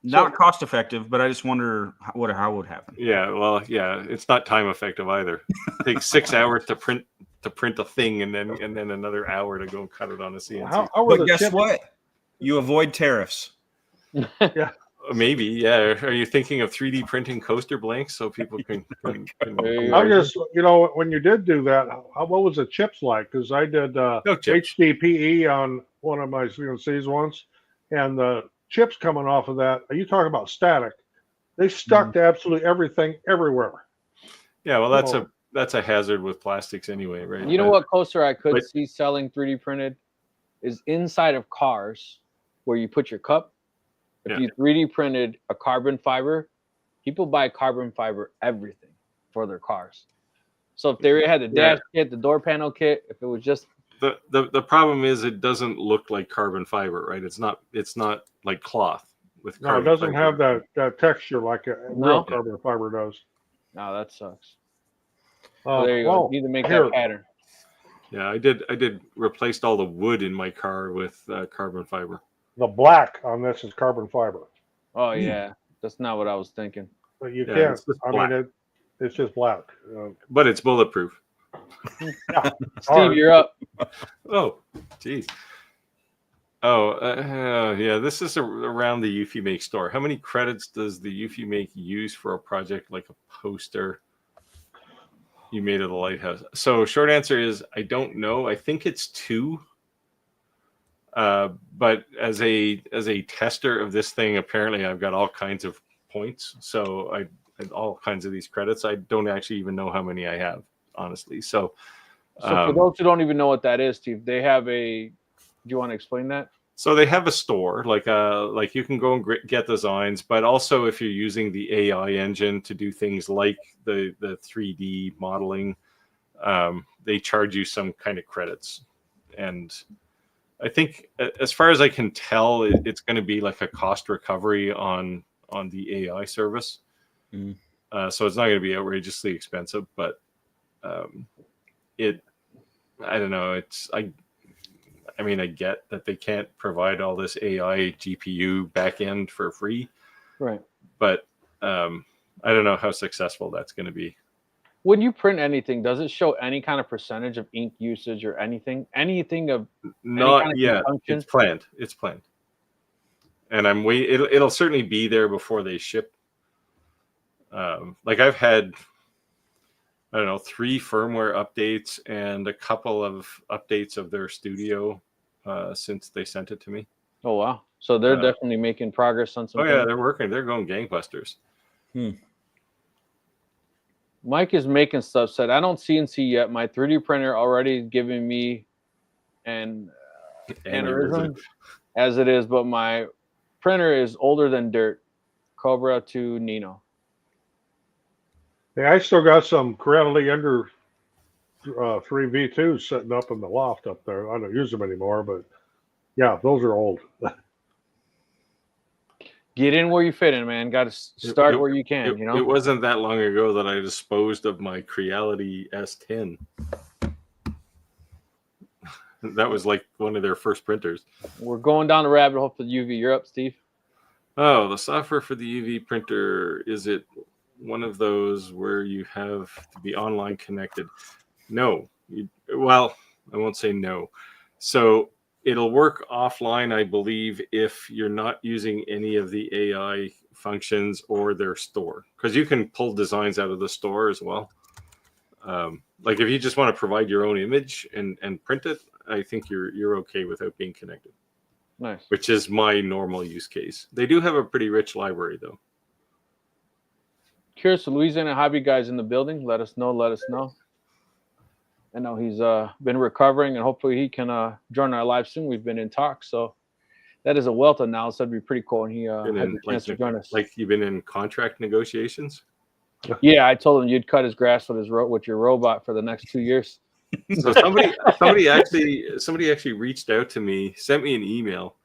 Not cost effective, but I just wonder how it would happen. Yeah, well, yeah, it's not time effective either. It takes 6 hours to print a thing, and then another hour to go cut it on a CNC. How were But the guess chips? what? You avoid tariffs. Yeah. Maybe, yeah. Are you thinking of 3D printing coaster blanks so people can There you I'm just, when you did do that, what was the chips like? Because I did no chips. HDPE on one of my CNCs once, and the chips coming off of that, are you talking about static? They stuck to absolutely everything everywhere. Yeah, well, that's a hazard with plastics anyway, right? You know what coaster I could but- see selling 3D printed is inside of cars where you put your cup. If Yeah. you 3D printed a carbon fiber, people buy carbon fiber everything for their cars. So if they had the dash kit, the door panel kit, if it was just The problem is it doesn't look like carbon fiber, right? It's not like cloth with No, it carbon doesn't fiber. have that texture like a real carbon fiber does. no, that sucks. There you go. Well, You need to make here, that pattern. Yeah, I did replaced all the wood in my car with carbon fiber. the black on this is carbon fiber. Oh yeah, that's not what I was thinking. But you Yeah, can't. it's just I black. mean, it's just black. But it's bulletproof. Steve, Alright. you're up. Oh, geez. Oh, yeah. This is around the Eufy Make store. How many credits does the Eufy Make use for a project like a poster you made of the lighthouse? So, short answer is I don't know. I think it's 2. But as a tester of this thing, apparently I've got all kinds of points. So I all kinds of these credits. I don't actually even know how many I have, honestly. So for those who don't even know what that is, Steve, they have a. Do you want to explain that? So they have a store, like you can go and get designs, but also if you're using the AI engine to do things like the 3D modeling, they charge you some kind of credits. And I think, as far as I can tell, it's going to be like a cost recovery on the AI service. So it's not going to be outrageously expensive, but I don't know. I mean, I get that they can't provide all this AI GPU backend for free, Right. but I don't know how successful that's going to be. When you print anything, does it show any kind of percentage of ink usage or anything? Anything of Not kind of yet. consumption? It's planned, and I'm waiting. It'll certainly be there before they ship. Like I've had, I don't know, 3 firmware updates and a couple of updates of their studio since they sent it to me. Oh wow! So they're definitely making progress on some. Oh yeah, things. they're working. They're going gangbusters. Mike is making stuff. Said I don't CNC yet. My 3D printer already is giving me an aneurysm as it is, but my printer is older than dirt. Cobra to Nino. Yeah, I still got some Creality Under 3V2s sitting up in the loft up there. I don't use them anymore, but yeah, those are old. Get in where you fit in, man. Got to start where you can. It wasn't that long ago that I disposed of my Creality S10. That was like one of their first printers. We're going down the rabbit hole for the UV. You're up, Steve. Oh, the software for the UV printer, is it one of those where you have to be online connected? No. Well, I won't say no. So it'll work offline, I believe, if you're not using any of the AI functions or their store, because you can pull designs out of the store as well. Like if you just want to provide your own image and print it, I think you're okay without being connected. Nice. Which is my normal use case. They do have a pretty rich library, though. Curious, the Louisiana hobby guys in the building. Let us know. I know he's been recovering, and hopefully he can join our live soon. We've been in talks, so that is a wealth of knowledge. That'd be pretty cool, and he had the chance to join us. Like you've been in contract negotiations? Yeah, I told him you'd cut his grass with your robot for the next 2 years. So somebody actually reached out to me, sent me an email.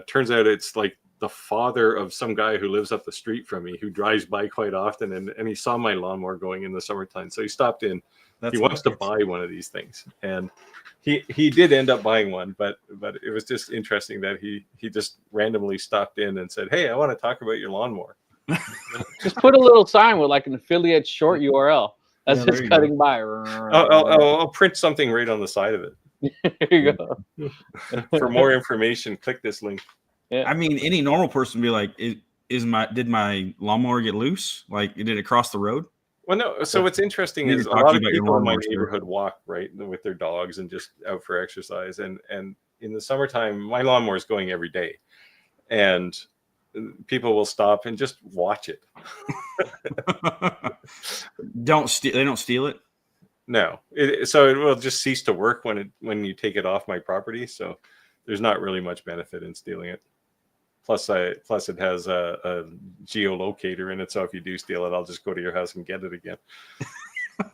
Turns out it's like the father of some guy who lives up the street from me, who drives by quite often, and he saw my lawnmower going in the summertime, so he stopped in. He wants to buy one of these things, and he did end up buying one, but it was just interesting that he just randomly stopped in and said, "Hey, I want to talk about your lawnmower." Just put a little sign with like an affiliate short URL as there it's you cutting by. I'll print something right on the side of it. There you go. For more information, click this link. Yeah. I mean, any normal person would be like, did my lawnmower get loose? Like, did it cross the road? Well, no. So what's interesting is a lot of people in my neighborhood walk, right, with their dogs and just out for exercise. And in the summertime, my lawnmower is going every day, and people will stop and just watch it. They don't steal it. No, so it will just cease to work when you take it off my property. So there's not really much benefit in stealing it. Plus it has a geolocator in it, so if you do steal it, I'll just go to your house and get it again.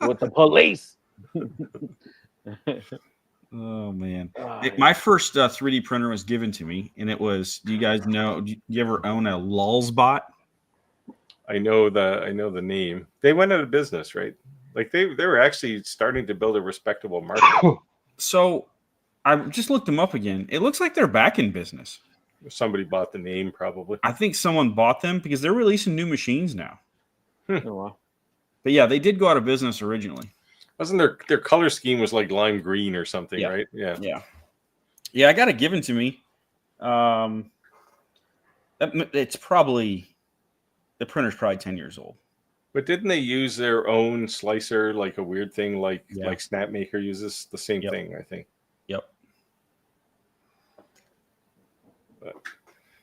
With the police. Oh man, my first 3D printer was given to me, and it was. Do you guys know? Do you ever own a Lulzbot? I know the name. They went out of business, right? Like they were actually starting to build a respectable market. So I just looked them up again. It looks like they're back in business. Somebody bought the name, probably. I think someone bought them because they're releasing new machines now. Oh, wow. But yeah, they did go out of business originally. Wasn't their color scheme was like lime green or something, right? Yeah. I got it given to me. It's probably the printer's probably 10 years old. But didn't they use their own slicer, like a weird thing, like Snapmaker uses the same thing? I think. Yep. But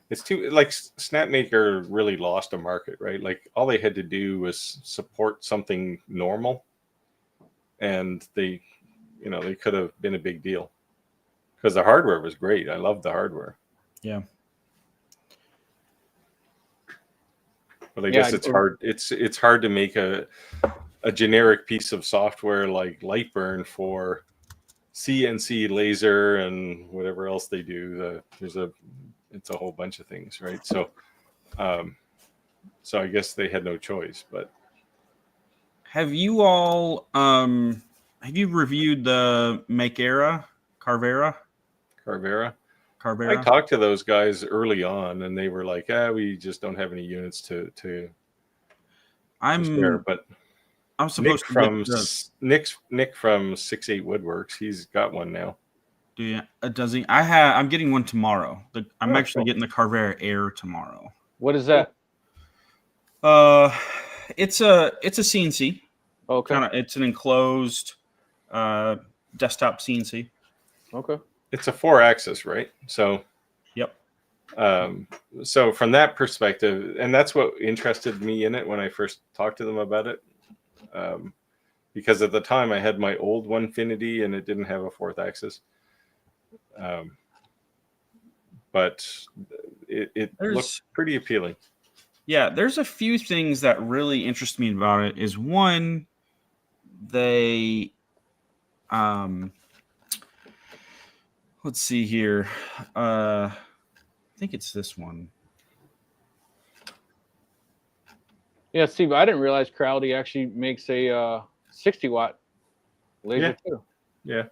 it's too like Snapmaker really lost a market, right? Like all they had to do was support something normal, and they could have been a big deal because the hardware was great. I loved the hardware. Yeah. But I guess it's hard. It's hard to make a generic piece of software like Lightburn for CNC laser and whatever else they do. It's a whole bunch of things, right? So, I guess they had no choice. But have you all reviewed the Carvera? I talked to those guys early on, and they were like, we just don't have any units to spare. But I'm supposed Nick from 6-8 Woodworks, he's got one now. Does he? I'm getting one tomorrow. I'm actually getting the Carvera Air tomorrow. What is that? It's a CNC. Okay. It's an enclosed desktop CNC. Okay. It's a 4-axis, right? So, yep. So from that perspective, and that's what interested me in it when I first talked to them about it, because at the time I had my old Onefinity and it didn't have a 4th axis, but it looked pretty appealing. Yeah, there's a few things that really interest me about it. Is one, they let's see here. I think it's this one. Yeah, Steve, I didn't realize Creality actually makes a 60-watt laser too. Yeah.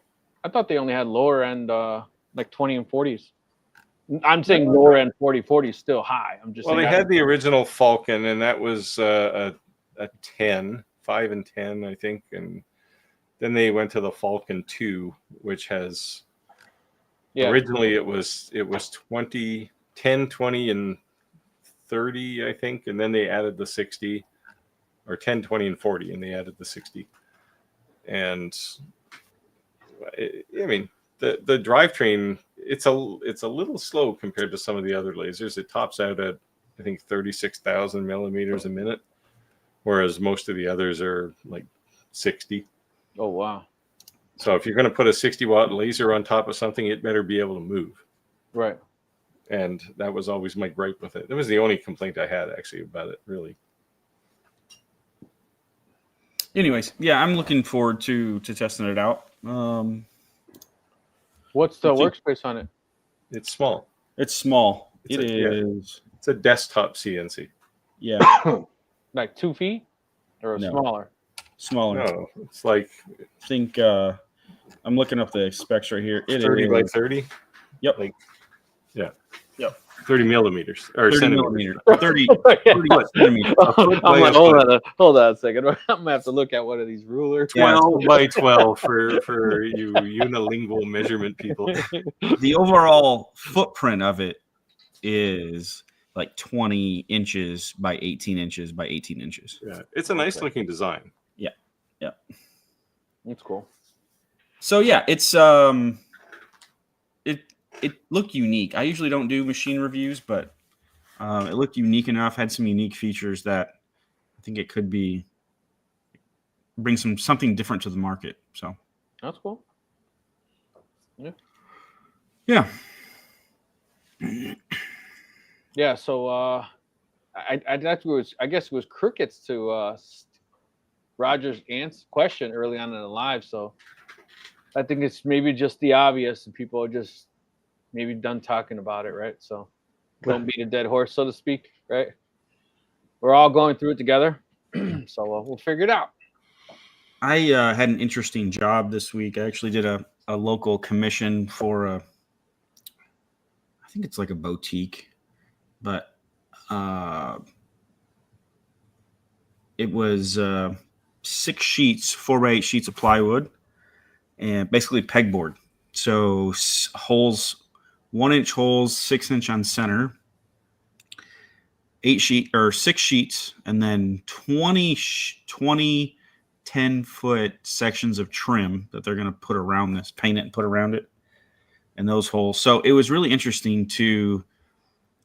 I thought they only had lower end, like 20 and 40s. I'm saying lower end 40 is still high. I'm just they had the original Falcon, and that was a 10, 5 and 10, I think. And then they went to the Falcon 2, which has originally it was 20, 10, 20, and 30, I think. And then they added the 60, or 10, 20, and 40, and they added the 60. And I mean, the drivetrain, it's a little slow compared to some of the other lasers. It tops out at, I think, 36,000 millimeters a minute, whereas most of the others are like 60. Oh, wow. So if you're going to put a 60-watt laser on top of something, it better be able to move. Right. And that was always my gripe with it. That was the only complaint I had, actually, about it, really. Anyways, yeah, I'm looking forward to testing it out. What's the workspace on it? It's small. It's small. It is. It's a desktop CNC. Yeah. Like 2 feet or No. smaller? Smaller. No, it's like I think I'm looking up the specs right here. It 30 is by 30. Yep. Like, yeah. Yep. 30 millimeters or 30 centimeters. millimeters. 30 centimeters. I'm like, hold on a second. I'm gonna have to look at one of these rulers. 12 by 12 for you unilingual measurement people. The overall footprint of it is like 20 inches by 18 inches by 18 inches. Yeah, it's a nice looking design. Yeah. Yeah. That's cool. So yeah, it's it looked unique. I usually don't do machine reviews, but it looked unique enough, had some unique features that I think it could bring something different to the market. So That's cool. yeah. Yeah, so I guess it was crickets to Roger's question early on in the live. So I think it's maybe just the obvious, and people are just maybe done talking about it, right? So don't beat a dead horse, so to speak, right? We're all going through it together, so we'll figure it out. I had an interesting job this week. I actually did a local commission for I think it's like a boutique, but it was 6 sheets, 4x8 sheets of plywood, and basically pegboard. So holes, 1-inch holes, 6-inch on center, 6 sheets, and then 20 10-foot sections of trim that they're going to put around this, paint it and put around it, and those holes. So it was really interesting to,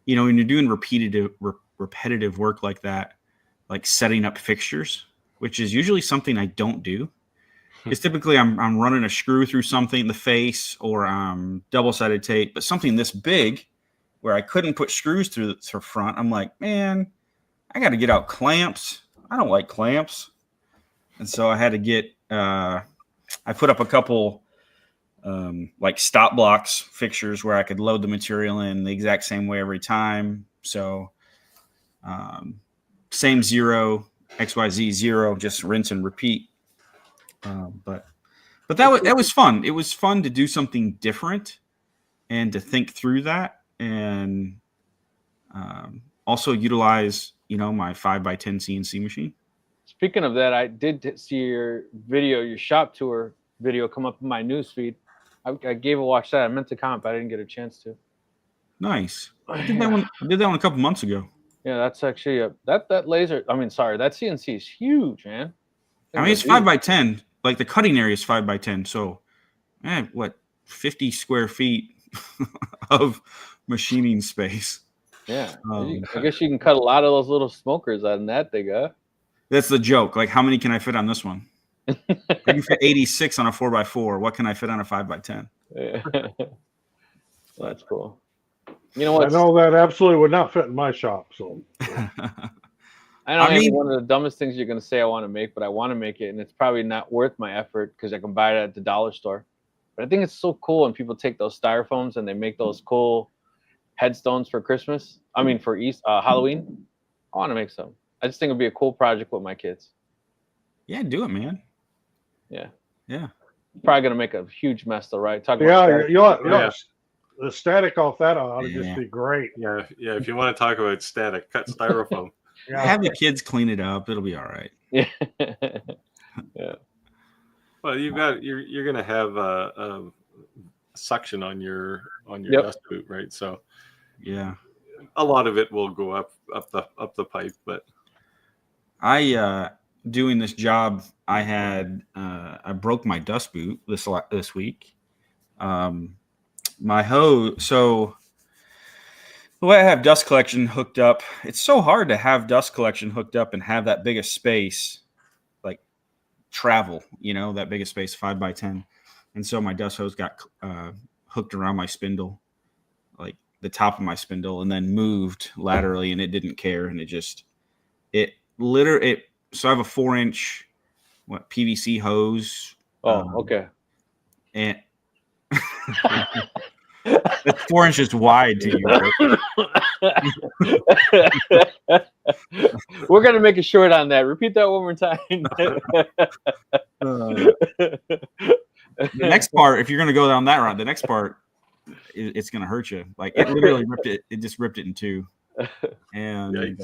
when you're doing repetitive work like that, like setting up fixtures, which is usually something I don't do. Because typically I'm running a screw through something in the face or double-sided tape, but something this big where I couldn't put screws through the front. I'm like, man, I got to get out clamps. I don't like clamps. And so I had to get, I put up a couple like stop blocks fixtures where I could load the material in the exact same way every time. So same 0, XYZ 0, just rinse and repeat. But that was fun. It was fun to do something different and to think through that, and also utilize, my 5x10 CNC machine. Speaking of that, I did see your shop tour video come up in my newsfeed. I gave a watch that. I meant to comment, but I didn't get a chance to. Nice. I did that one a couple months ago. Yeah, that's actually that laser. I mean, sorry, that CNC is huge, man. It's 5x10. Like the cutting area is 5x10. So, 50 square feet of machining space. Yeah, I guess you can cut a lot of those little smokers out of that thing, huh? That's the joke. Like, how many can I fit on this one? I can fit 86 on a 4x4. What can I fit on a 5x10? Yeah. That's cool. You know what? I know that absolutely would not fit in my shop. So I mean, one of the dumbest things you're going to say I want to make, but I want to make it, and it's probably not worth my effort because I can buy it at the dollar store. But I think it's so cool when people take those styrofoams and they make those cool headstones for Christmas. I mean, for Halloween. I want to make some. I just think it'd be a cool project with my kids. Yeah, do it, man. Yeah. Yeah. Probably going to make a huge mess, though, right? The static off that ought to just be great. Yeah. If you want to talk about static, cut styrofoam. Have the kids clean it up. It'll be all right. Yeah. Yeah. Well, you're gonna have a suction on your dust boot, right? So yeah, a lot of it will go up the pipe. But I doing this job, I broke my dust boot this week. My hose. So the way I have dust collection hooked up, it's so hard to have dust collection hooked up and have that big a space, like travel, that big a space, 5x10. And so my dust hose got hooked around my spindle, like the top of my spindle, and then moved laterally, and it didn't care. And so I have a 4-inch PVC hose. Oh, okay. And It's 4 inches wide to you. We're gonna make a short on that. Repeat that one more time. The next part, if you're going to go down that route, the next part, it's going to hurt you. Like it literally ripped it. It just ripped it in two, and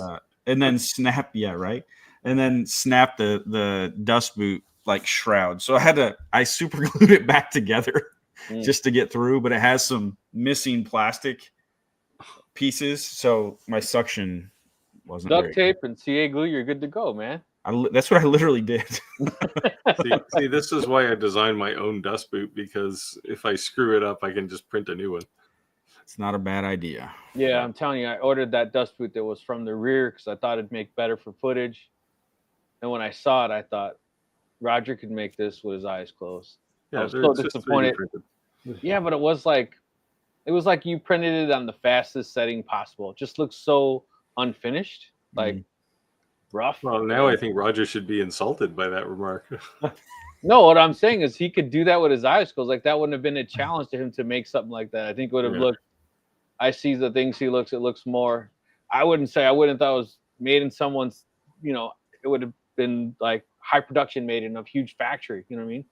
then snap. Yeah, right. And then snap the dust boot like shroud. So I super glued it back together just to get through, but it has some missing plastic pieces, so my suction wasn't duct tape and CA glue. You're good to go, man. That's what I literally did. see, this is why I designed my own dust boot, because if I screw it up, I can just print a new one. It's not a bad idea. Yeah, I'm telling you, I ordered that dust boot that was from the rear because I thought it'd make better for footage. And when I saw it, I thought Roger could make this with his eyes closed. Yeah, I was so disappointed. Yeah, but it was like you printed it on the fastest setting possible. It just looks so unfinished, like rough. Well, now I think Roger should be insulted by that remark. No, what I'm saying is he could do that with his eyes closed. Like that wouldn't have been a challenge to him to make something like that. I think it would have looked. I see the things he looks. It looks more. I wouldn't thought it was made in someone's. It would have been like high production made in a huge factory. You know what I mean?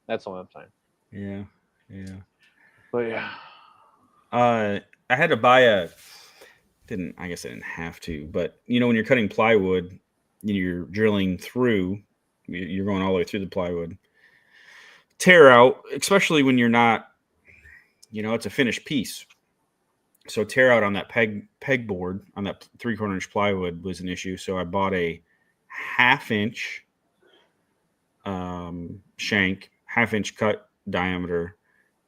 That's all I'm saying. Yeah. But yeah. I had to buy I guess I didn't have to, but when you're cutting plywood, you're drilling through, you're going all the way through the plywood. Tear out, especially when you're not, it's a finished piece. So tear out on that pegboard on that 3/4 inch plywood was an issue. So I bought a 1/2 inch shank, 1/2 inch cut diameter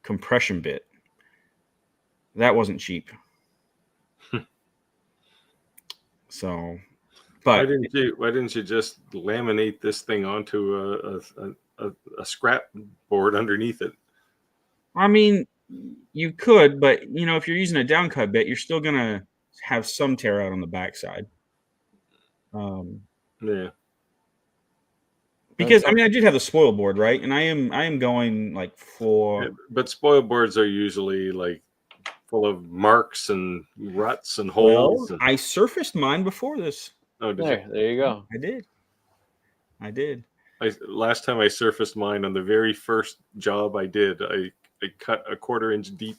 compression bit. That wasn't cheap. So, but why didn't you just laminate this thing onto a scrap board underneath it? I mean, you could, but if you're using a downcut bit, you're still gonna have some tear out on the backside. Yeah. Because I did have the spoil board, right? And I am going like for. Yeah, but spoil boards are usually like full of marks and ruts and holes. I surfaced mine before this. Oh, did you? There you go. I did. Last time I surfaced mine on the very first job I did, I cut a 1/4 inch deep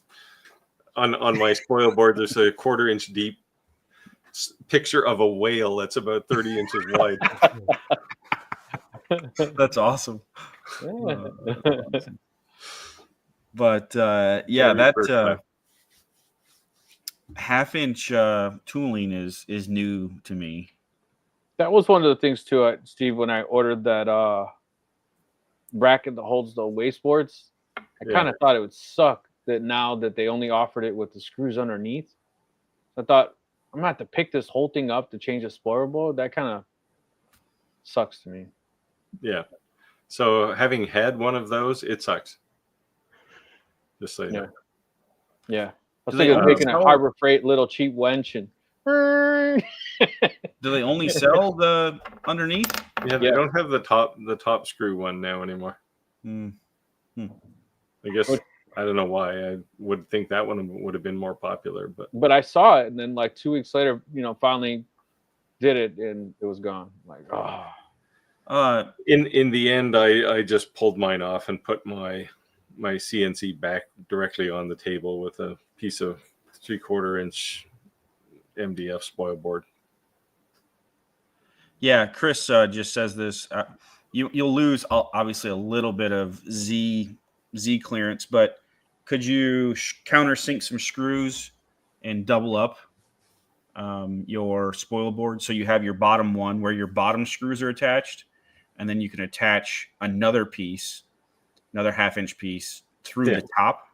on my spoil board. There's a 1/4 inch deep picture of a whale that's about 30 inches wide. That's awesome. But that 1/2 inch tooling is new to me. That was one of the things too, Steve, when I ordered that bracket that holds the waste boards. I kind of thought it would suck that now that they only offered it with the screws underneath. I thought I'm gonna have to pick this whole thing up to change a spoiler board. That kind of sucks to me. Yeah. So having had one of those, it sucks. Just so you know. Yeah. I was thinking of taking a Harbor Freight little cheap wench and. Do they only sell the underneath? Yeah, they don't have the top screw one now anymore. I guess I don't know why. I would think that one would have been more popular, but I saw it, and then like 2 weeks later, finally did it, and it was gone. Like, in the end, I just pulled mine off and put my CNC back directly on the table with a piece of 3/4 inch MDF spoil board. Yeah, Chris just says this. You'll lose obviously a little bit of Z clearance, but could you countersink some screws and double up your spoil board so you have your bottom one where your bottom screws are attached, and then you can attach another piece, another 1/2 inch piece through the top,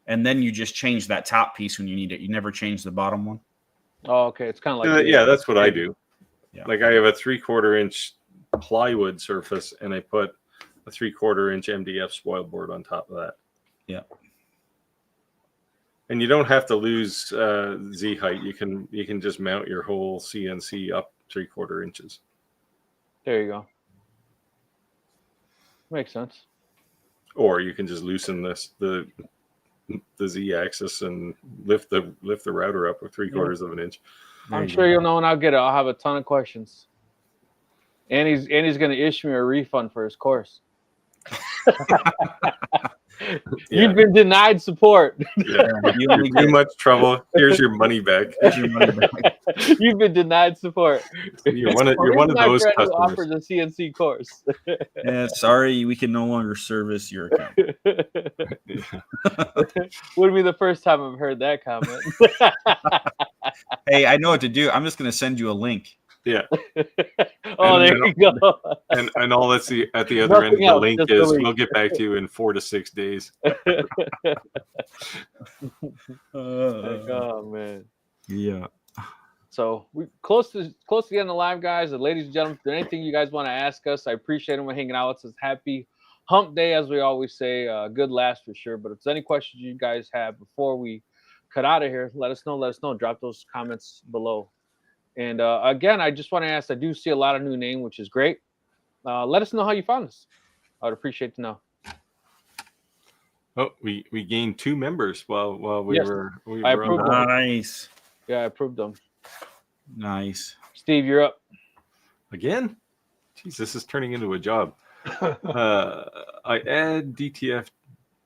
and then you just change that top piece when you need it. You never change the bottom one. Oh, okay. It's kind of like that's what I do. Yeah. Like I have a 3/4 inch plywood surface, and I put a 3/4 inch MDF spoil board on top of that. Yeah. And you don't have to lose Z height. You can just mount your whole CNC up 3/4 inches. There you go. Makes sense. Or you can just loosen the the Z-axis and lift the router up with 3/4 of an inch. I'm sure you'll know when I'll get it. I'll have a ton of questions. And he's going to issue me a refund for his course. You've been denied support. Yeah, you're too much trouble. Here's your money back. You've been denied support. You're one of those customers who offers a CNC course. Yeah, sorry, we can no longer service your account. Wouldn't be the first time I've heard that comment. Hey, I know what to do. I'm just going to send you a link. Yeah. There you go. And all that's at the other end of the link is we'll get back to you in 4 to 6 days. Oh man. Yeah. So we close to the end of the live, guys. And ladies and gentlemen, if there's anything you guys want to ask us, I appreciate them hanging out with us. Happy hump day, as we always say. Good last for sure. But if there's any questions you guys have before we cut out of here, let us know. Drop those comments below. And again, I just want to ask, I do see a lot of new names, which is great. Let us know how you found us. I would appreciate to know. Oh, we gained 2 members while we were I approved them. Nice. Yeah, I approved them. Nice. Steve, you're up. Again? Jeez, this is turning into a job. I add DTF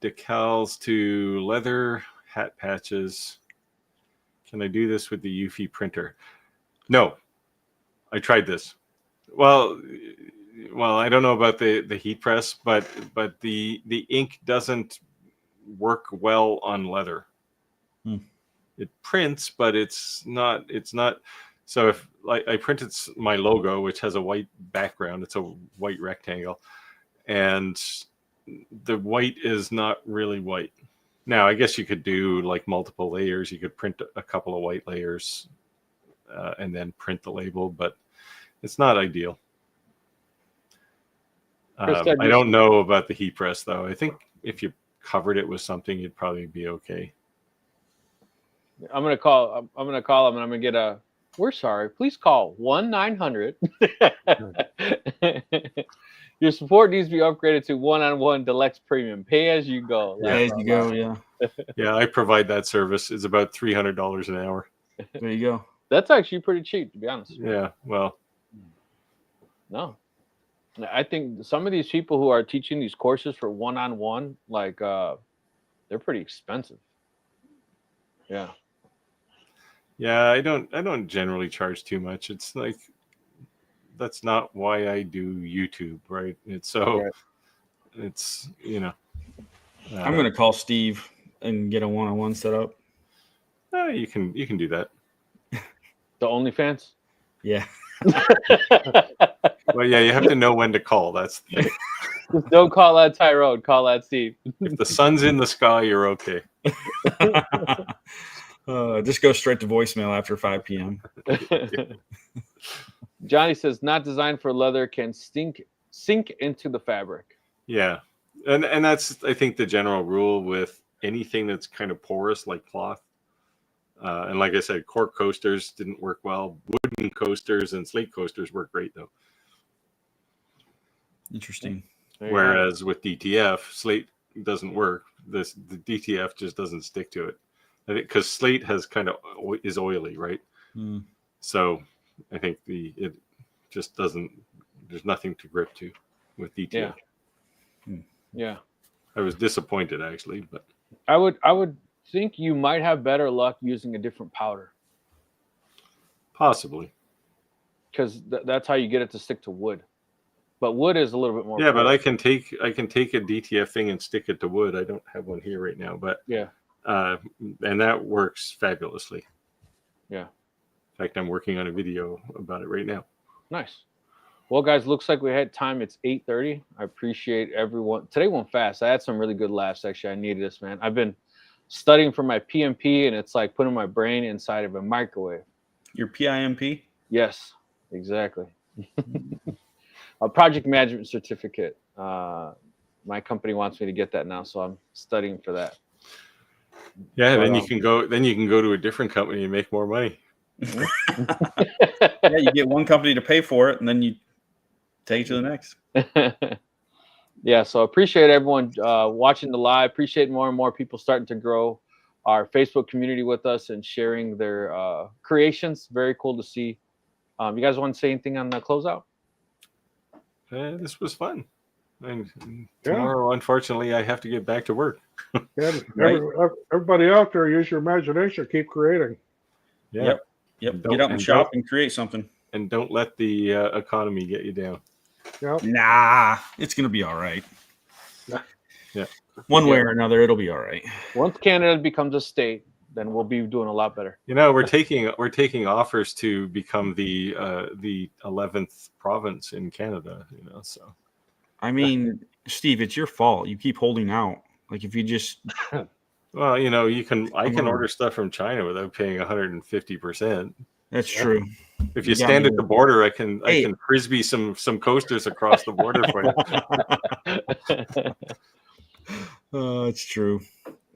decals to leather hat patches. Can I do this with the Eufy printer? No, I tried this. Well, I don't know about the heat press, but the ink doesn't work well on leather. It prints, but it's not. So if I printed my logo, which has a white background, it's a white rectangle, and the white is not really white. Now, I guess you could do like multiple layers. You could print a couple of white layers. And then print the label, but it's not ideal. I don't know about the heat press though. I think if you covered it with something, you'd probably be okay. I'm gonna call them, and I'm gonna get a. We're sorry. Please call 1-900. Your support needs to be upgraded to one-on-one deluxe premium. Pay as you go. Pay as you go. Yeah. Yeah, I provide that service. It's about $300 an hour. There you go. That's actually pretty cheap, to be honest. Yeah, well. No. I think some of these people who are teaching these courses for one-on-one, like, they're pretty expensive. Yeah. Yeah, I don't generally charge too much. It's like, that's not why I do YouTube, right? It's so, right. It's, I'm going to call Steve and get a one-on-one set up. You can do that. The OnlyFans? Yeah. Well, yeah, you have to know when to call. That's the thing. Just don't call out Tyrone. Call out Steve. If the sun's in the sky, you're okay. Just go straight to voicemail after 5 p.m. Johnny says, not designed for leather, can sink into the fabric. Yeah. And that's, I think, the general rule with anything that's kind of porous like cloth. And like I said, cork coasters didn't work well. Wooden coasters and slate coasters work great, though. Interesting. Whereas with DTF, slate doesn't work. The DTF just doesn't stick to it. I think because slate is oily, right? So I think it just doesn't. There's nothing to grip to with DTF. Yeah. I was disappointed actually, but I would think you might have better luck using a different powder. Possibly. Because that's how you get it to stick to wood. But wood is a little bit more. Yeah, but I can take a DTF thing and stick it to wood. I don't have one here right now, but yeah. And that works fabulously. Yeah. In fact, I'm working on a video about it right now. Nice. Well, guys, looks like we had time. It's 8:30. I appreciate everyone. Today went fast. I had some really good laughs. Actually, I needed this, man. I've been studying for my PMP, and it's like putting my brain inside of a microwave. Your PIMP? Yes, exactly. A project management certificate. My company wants me to get that now, so I'm studying for that. Yeah, then you can go to a different company and make more money. Yeah, you get one company to pay for it, and then you take it to the next. Yeah, so appreciate everyone watching the live. Appreciate more and more people starting to grow our Facebook community with us and sharing their creations. Very cool to see. You guys want to say anything on the closeout? This was fun. And tomorrow, unfortunately, I have to get back to work. And Right. everybody out there, use your imagination. Keep creating. Yep. Get out and shop and create something. And don't let the economy get you down. Yep. Nah, it's gonna be all right. Yeah. One way or another, it'll be all right. Once Canada becomes a state, then we'll be doing a lot better. You know, we're taking offers to become the 11th province in Canada. You know, so I mean, Steve, it's your fault. You keep holding out. Like if you just well, you know, I can on. order stuff from China without paying 150%. that's true. If you You got stand me at the border, I can Hey. frisbee some coasters across the border for you. It's true.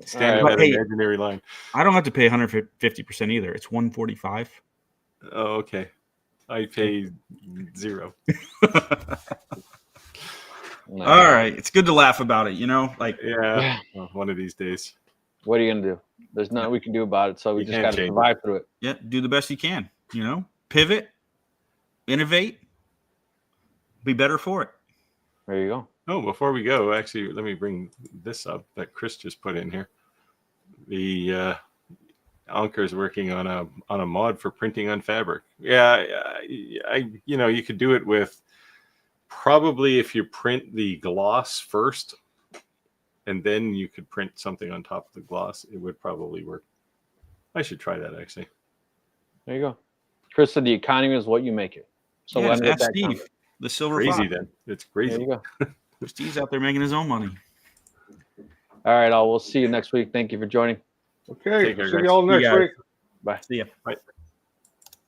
Stand All at right. an imaginary line. I don't have to pay 150% either. It's 145. Oh, okay. I pay 0. No. All right. It's good to laugh about it, you know? Like Yeah. Well, one of these days. What are you gonna do? There's nothing we can do about it, so we You just can't got to change survive through it. yeah, do the best you can, you know? Pivot, innovate, be better for it. There you go. Oh, before we go, actually, let me bring this up that Chris just put in here. The Anker is working on a mod for printing on fabric. Yeah, you could do it with probably if you print the gloss first, and then you could print something on top of the gloss. It would probably work. I should try that actually. There you go. Chris said the economy is what you make it. So Yeah, we'll just end with ask that Steve, comment. the silver Crazy fox. then. It's There crazy. you go. Steve's out there making his own money. All right, we'll see you next week. Thank you for joining. Okay. Take care, See guys. you all See you next guys. week. Bye. See ya. Bye.